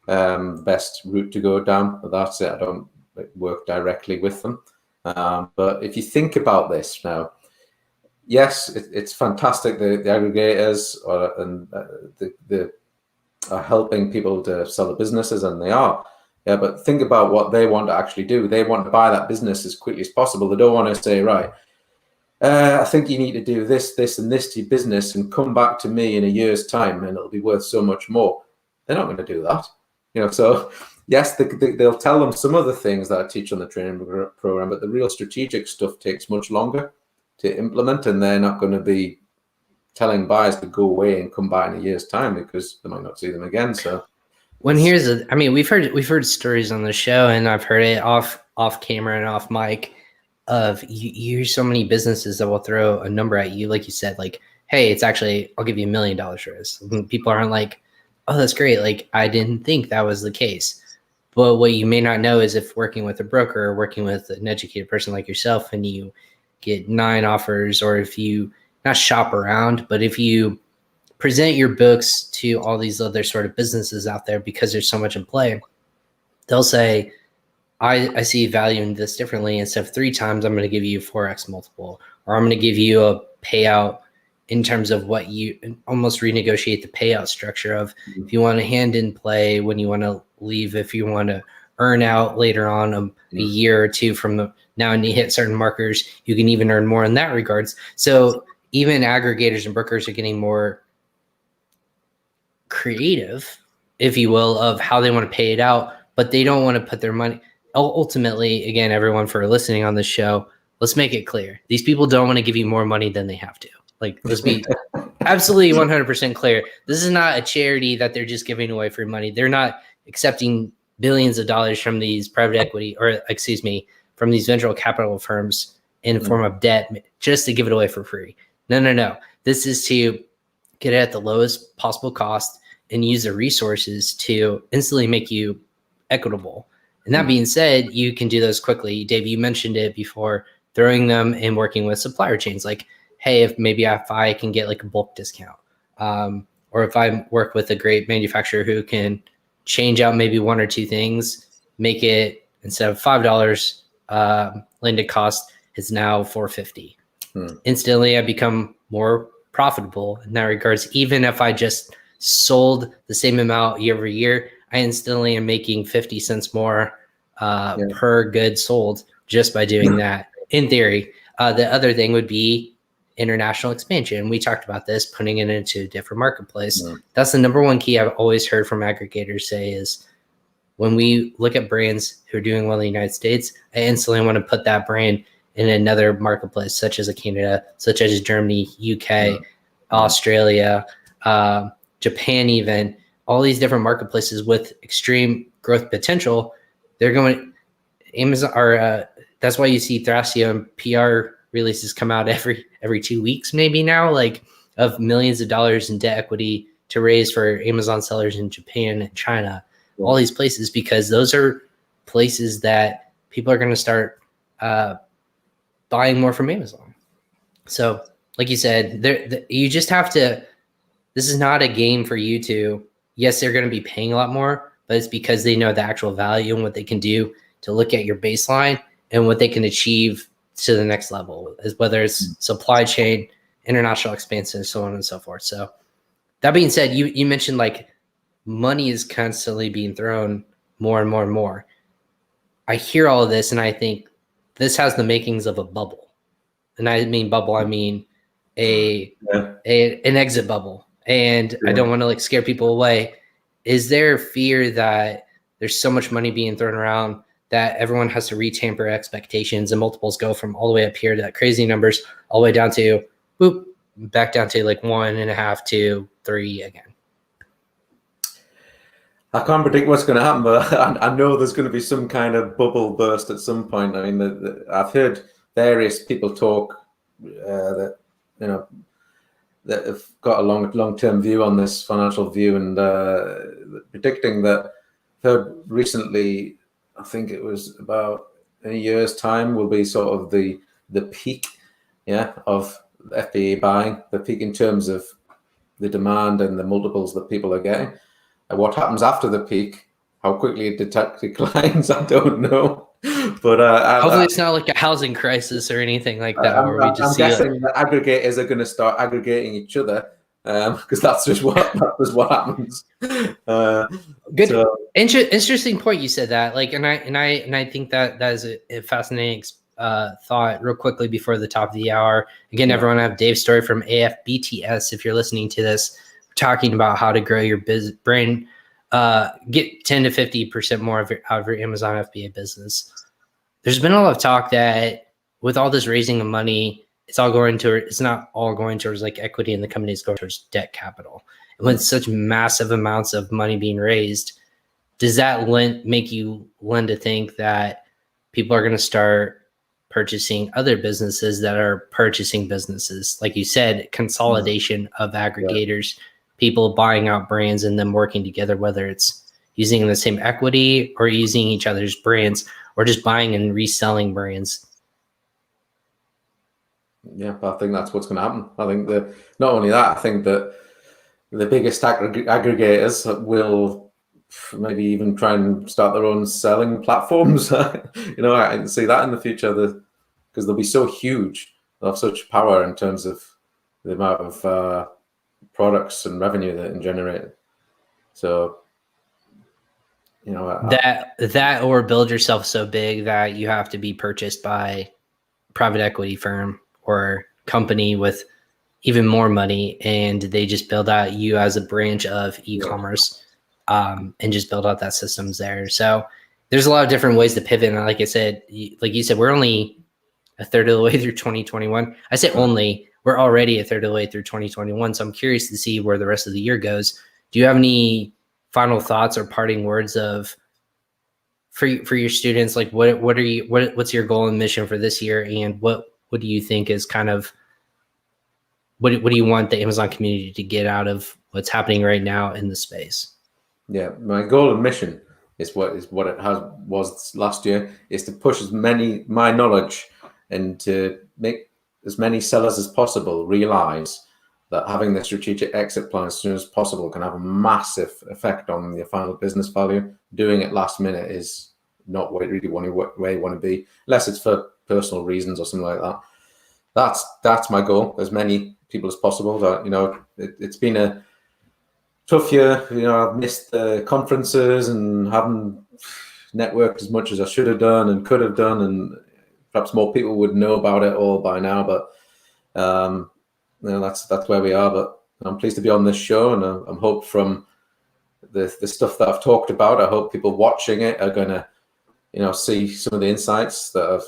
the best route to go down. But that's it. I don't work directly with them. But if you think about this now, yes, it's fantastic. The aggregators are helping people to sell the businesses, and they are. Yeah, but think about what they want to actually do. They want to buy that business as quickly as possible. They don't want to say, right, I think you need to do this, this, and this to your business and come back to me in a year's time and it'll be worth so much more. They're not going to do that. So yes, they'll tell them some of the things that I teach on the training program, but the real strategic stuff takes much longer to implement, and they're not going to be telling buyers to go away and come back in a year's time because they might not see them again. So we've heard stories on the show, and I've heard it off camera and off mic of you hear so many businesses that will throw a number at you, like you said, like, hey, it's actually, I'll give you $1 million for this. And people aren't like, oh, that's great. Like, I didn't think that was the case. But what you may not know is if working with a broker or working with an educated person like yourself, and you get 9 offers, or if you not shop around, but if you present your books to all these other sort of businesses out there, because there's so much in play, they'll say, I see value in this differently. Instead of 3 times, I'm going to give you 4x multiple, or I'm going to give you a payout in terms of what you almost renegotiate the payout structure of, if you want to hand in play when you want to leave, if you want to earn out later on a year or two from now and you hit certain markers, you can even earn more in that regards. So even aggregators and brokers are getting more creative, if you will, of how they want to pay it out, but they don't want to put their money. Ultimately, again, everyone for listening on this show, let's make it clear. These people don't want to give you more money than they have to. Like, let's be absolutely 100% clear. This is not a charity that they're just giving away free money. They're not accepting billions of dollars from these private equity, or from these venture capital firms in the form of debt just to give it away for free. No. This is to get it at the lowest possible cost and use the resources to instantly make you equitable. And that being said, you can do those quickly. Dave, you mentioned it before, throwing them and working with supplier chains. Like, hey, if I can get like a bulk discount, or if I work with a great manufacturer who can change out maybe 1 or 2 things, make it, instead of $5 landed cost, it's now $4.50. Instantly, I become more profitable in that regards. Even if I just sold the same amount year over year, I instantly am making 50 cents more per good sold just by doing that. In theory, the other thing would be international expansion. We talked about this, putting it into a different marketplace. That's the number one key I've always heard from aggregators say is, when we look at brands who are doing well in the United States, I instantly want to put that brand in another marketplace, such as Canada, such as Germany, UK, Australia, Japan, even all these different marketplaces with extreme growth potential. they're going Amazon or that's why you see Thrasio and PR releases come out every 2 weeks maybe now, like of millions of dollars in debt equity to raise for Amazon sellers in Japan and China, all these places, because those are places that people are going to start buying more from Amazon. So like you said, you just have to, this is not a game for you to, yes, they're going to be paying a lot more, but it's because they know the actual value and what they can do to look at your baseline and what they can achieve to the next level, is whether it's supply chain, international expansion, so on and so forth. So that being said, you mentioned like money is constantly being thrown more and more and more. I hear all of this and I think this has the makings of a bubble. And I mean bubble, I mean an exit bubble. And I don't want to like scare people away. Is there fear that there's so much money being thrown around that everyone has to retamper expectations and multiples go from all the way up here to that crazy numbers all the way down to boop, back down to like 1.5 to 3 again? I can't predict what's going to happen, but I know there's going to be some kind of bubble burst at some point. I mean, I've heard various people talk that have got a long-term view on this financial view, and predicting that. I've heard recently, I think it was about in a year's time, will be sort of the peak, of FBA buying, the peak in terms of the demand and the multiples that people are getting. And what happens after the peak, how quickly it declines, I don't know. But hopefully it's not like a housing crisis or anything like that. I'm guessing that aggregators are going to start aggregating each other, because that's just what happens. Good, so. Interesting point. You said that, like, and I think that is a fascinating thought. Real quickly before the top of the hour, again, everyone, I have Dave Storey from AFBTS. If you're listening to this, we're talking about how to grow your brain, get 10 to 50% more out of your Amazon FBA business. There's been a lot of talk that with all this raising of money, it's not all going towards like equity in the company, it's going towards debt capital. And with such massive amounts of money being raised, does that make you lend to think that people are going to start purchasing other businesses that are purchasing businesses? Like you said, consolidation of aggregators, people buying out brands and then working together, whether it's using the same equity or using each other's brands or just buying and reselling brands. Yeah, I think that's what's going to happen. I think that not only that, I think that the biggest aggregators will maybe even try and start their own selling platforms. I can see that in the future, because they'll be so huge, they'll have such power in terms of the amount of products and revenue that can generate. So, that or build yourself so big that you have to be purchased by private equity firm or company with even more money, and they just build out you as a branch of e-commerce, and just build out that systems there. So there's a lot of different ways to pivot. And like I said, like you said, we're only a third of the way through 2021. I say only, we're already a third of the way through 2021. So I'm curious to see where the rest of the year goes. Do you have any final thoughts or parting words for your students? Like what's your goal and mission for this year? And what do you think is kind of, what do you want the Amazon community to get out of what's happening right now in the space? Yeah, my goal and mission is what it was last year, is to push my knowledge and to make as many sellers as possible realize that having the strategic exit plan as soon as possible can have a massive effect on your final business value. Doing it last minute is not where you want to be, unless it's for personal reasons or something like that. That's my goal. As many people as possible. That it's been a tough year. I've missed the conferences and haven't networked as much as I should have done and could have done, and perhaps more people would know about it all by now. But that's where we are. But I'm pleased to be on this show, and I'm hope from the stuff that I've talked about, I hope people watching it are going to see some of the insights that I've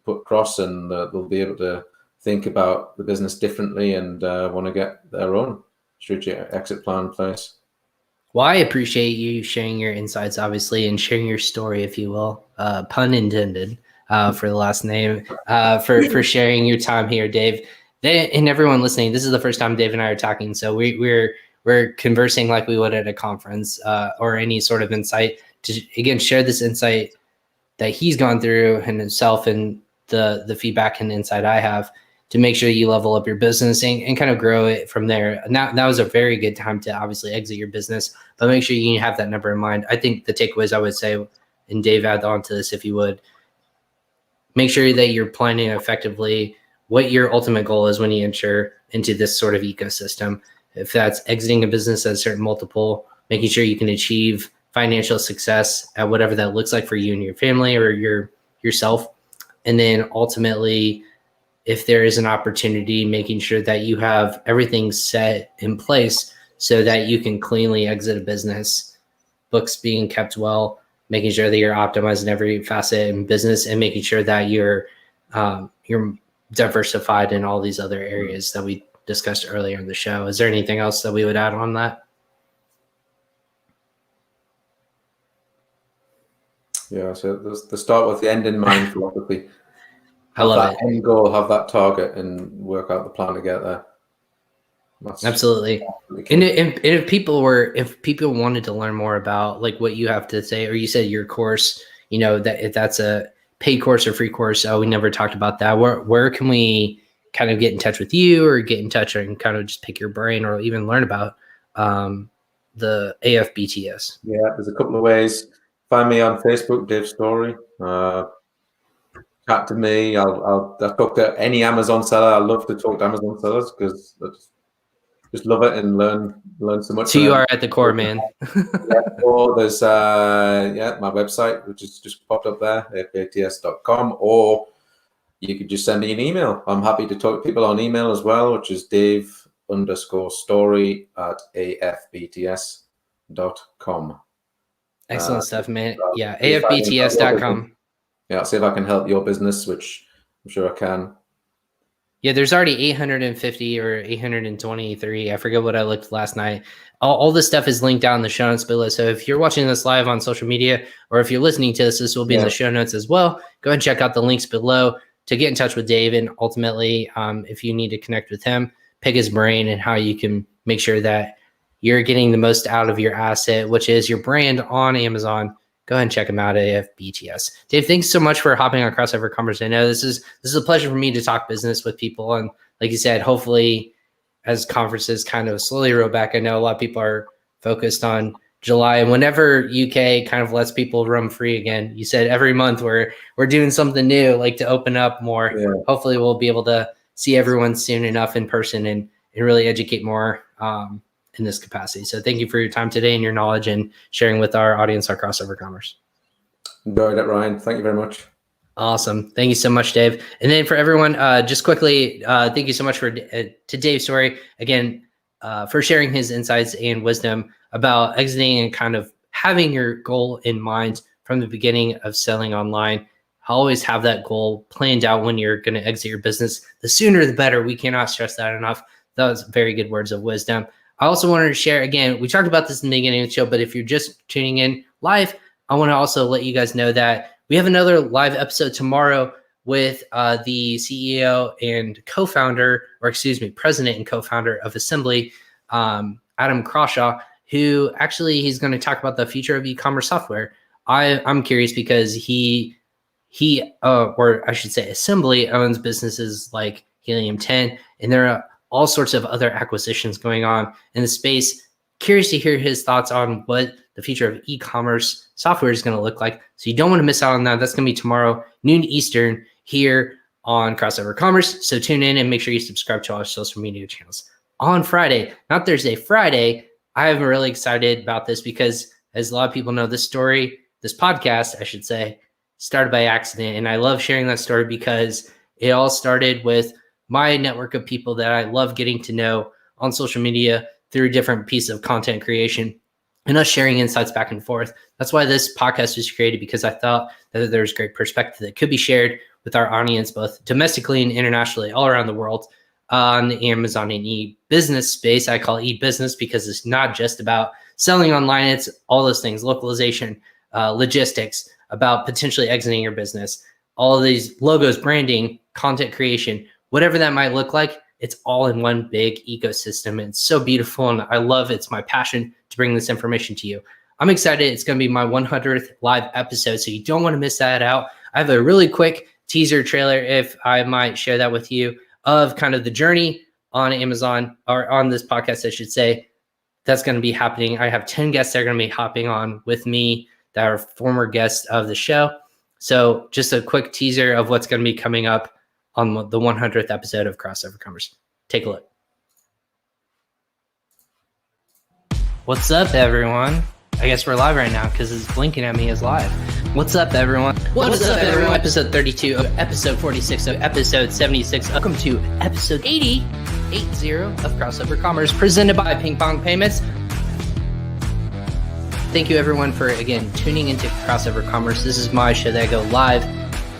put across, and they'll be able to think about the business differently and want to get their own strategic exit plan in place. Well, I appreciate you sharing your insights, obviously, and sharing your story, if you will, pun intended, for the last name, for sharing your time here, Dave. And everyone listening, this is the first time Dave and I are talking, so we're conversing like we would at a conference, or any sort of insight to, again, share this insight that he's gone through and himself, and the feedback and insight I have, to make sure you level up your business and kind of grow it from there. Now, that was a very good time to obviously exit your business, but make sure you have that number in mind. I think the takeaways I would say, and Dave, add on to this if you would, make sure that you're planning effectively what your ultimate goal is when you enter into this sort of ecosystem. If that's exiting a business at a certain multiple, making sure you can achieve financial success at whatever that looks like for you and your family or yourself. And then ultimately, if there is an opportunity, making sure that you have everything set in place so that you can cleanly exit a business, books being kept well, making sure that you're optimizing every facet in business, and making sure that you're diversified in all these other areas that we discussed earlier in the show. Is there anything else that we would add on that? Yeah, so the start with the end in mind philosophy. I love it. End goal, have that target, and work out the plan to get there. Absolutely. And if people wanted to learn more about like what you have to say, or you said your course, that if that's a paid course or free course, we never talked about that. Where can we kind of get in touch with you, or get in touch and kind of just pick your brain, or even learn about the AFBTS? Yeah, there's a couple of ways. Find me on Facebook, Dave Storey. Chat to me. I'll talk to any Amazon seller. I love to talk to Amazon sellers because I just love it and learn so much. So you are at the core, man. Or there's my website, which is just popped up there, FBTS.com, or you could just send me an email. I'm happy to talk to people on email as well, which is Dave_Storey@AFBTS.com. Excellent stuff, man. Yeah, AFBTS.com. Yeah, I'll see if I can help your business, which I'm sure I can. Yeah, there's already 850 or 823. I forget what I looked last night. All this stuff is linked down in the show notes below. So if you're watching this live on social media, or if you're listening to this will be in the show notes as well. Go ahead and check out the links below to get in touch with Dave. And ultimately, if you need to connect with him, pick his brain and how you can make sure that you're getting the most out of your asset, which is your brand on Amazon. Go ahead and check him out at AFBTS. Dave, thanks so much for hopping on Crossover Commerce. I know this is a pleasure for me to talk business with people. And like you said, hopefully as conferences kind of slowly roll back, I know a lot of people are focused on July, and whenever UK kind of lets people roam free again, you said every month we're doing something new, like to open up more. Yeah. Hopefully we'll be able to see everyone soon enough in person and really educate more in this capacity. So thank you for your time today and your knowledge and sharing with our audience our Crossover Commerce. Enjoyed it, Ryan. Thank you very much. Awesome. Thank you so much, Dave. And then for everyone, just quickly, thank you so much to Dave Storey again for sharing his insights and wisdom about exiting and kind of having your goal in mind from the beginning of selling online. Always have that goal planned out when you're going to exit your business. The sooner the better. We cannot stress that enough. That was very good words of wisdom. I also wanted to share, again, we talked about this in the beginning of the show, but if you're just tuning in live, I want to also let you guys know that we have another live episode tomorrow with the CEO and president and co-founder of Assembly, Adam Crawshaw, who actually he's going to talk about the future of e-commerce software. I'm curious because he or I should say Assembly owns businesses like Helium 10, and there are all sorts of other acquisitions going on in the space. Curious to hear his thoughts on what the future of e-commerce software is going to look like. So you don't want to miss out on that. That's going to be tomorrow, noon Eastern, here on Crossover Commerce. So tune in and make sure you subscribe to our social media channels. On Friday, not Thursday, Friday, I am really excited about this because, as a lot of people know, this podcast, I should say, started by accident. And I love sharing that story because it all started with my network of people that I love getting to know on social media through different pieces of content creation and us sharing insights back and forth. That's why this podcast was created, because I thought that there's great perspective that could be shared with our audience, both domestically and internationally, all around the world, on the Amazon and e-business space. I call it e-business because it's not just about selling online. It's all those things, localization, logistics, about potentially exiting your business, all of these logos, branding, content creation, whatever that might look like. It's all in one big ecosystem. And it's so beautiful. And I love it's my passion to bring this information to you. I'm excited. It's going to be my 100th live episode, so you don't want to miss that out. I have a really quick teaser trailer, if I might share that with you, of kind of the journey on Amazon, or on this podcast, I should say, that's going to be happening. I have 10 guests that are going to be hopping on with me that are former guests of the show. So just a quick teaser of what's going to be coming up on the 100th episode of Crossover Commerce. Take a look. What's up, everyone? I guess we're live right now because it's blinking at me as live. What's up, everyone? What's up, everyone? Episode 32 of episode 46 of episode 76. Welcome to episode 80 of Crossover Commerce, presented by PingPong Payments. Thank you, everyone, for, again, tuning into Crossover Commerce. This is my show that I go live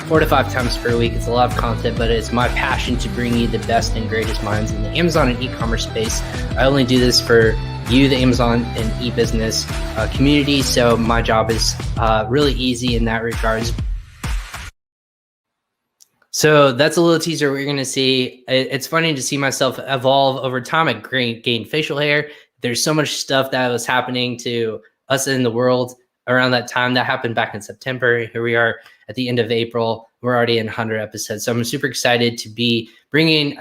4 to 5 times per week. It's a lot of content, but it's my passion to bring you the best and greatest minds in the Amazon and e-commerce space. I only do this for you, the Amazon and e-business community. So my job is really easy in that regards. So that's a little teaser what you're going to see. It's funny to see myself evolve over time. I gained facial hair. There's so much stuff that was happening to us in the world around that time. That happened back in September. Here we are at the end of April. We're already in 100 episodes. So I'm super excited to be bringing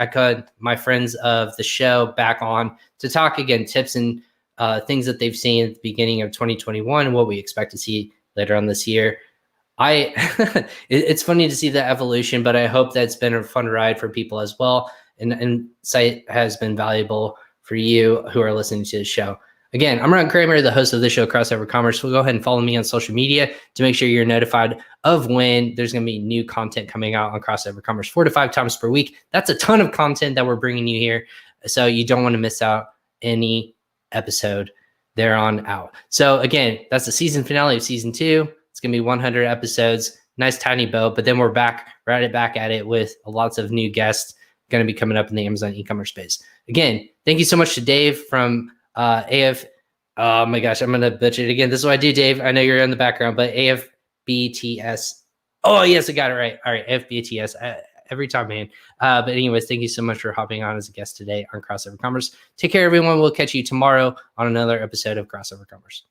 my friends of the show back on to talk again, tips and things that they've seen at the beginning of 2021 and what we expect to see later on this year. It's funny to see the evolution, but I hope that's been a fun ride for people as well. And insight has been valuable for you who are listening to the show. Again, I'm Ron Kramer, the host of the show Crossover Commerce. So go ahead and follow me on social media to make sure you're notified of when there's going to be new content coming out on Crossover Commerce 4 to 5 times per week. That's a ton of content that we're bringing you here. So you don't want to miss out any episode there on out. So again, that's the season finale of season 2. It's going to be 100 episodes, nice tiny bow, but then we're back at it with lots of new guests going to be coming up in the Amazon e-commerce space. Again, thank you so much to Dave from oh my gosh, I'm going to butcher it again. This is what I do, Dave. I know you're in the background, but AFBTS. Oh, yes, I got it right. All right, FBTS. Every time, man. But anyways, thank you so much for hopping on as a guest today on Crossover Commerce. Take care, everyone. We'll catch you tomorrow on another episode of Crossover Commerce.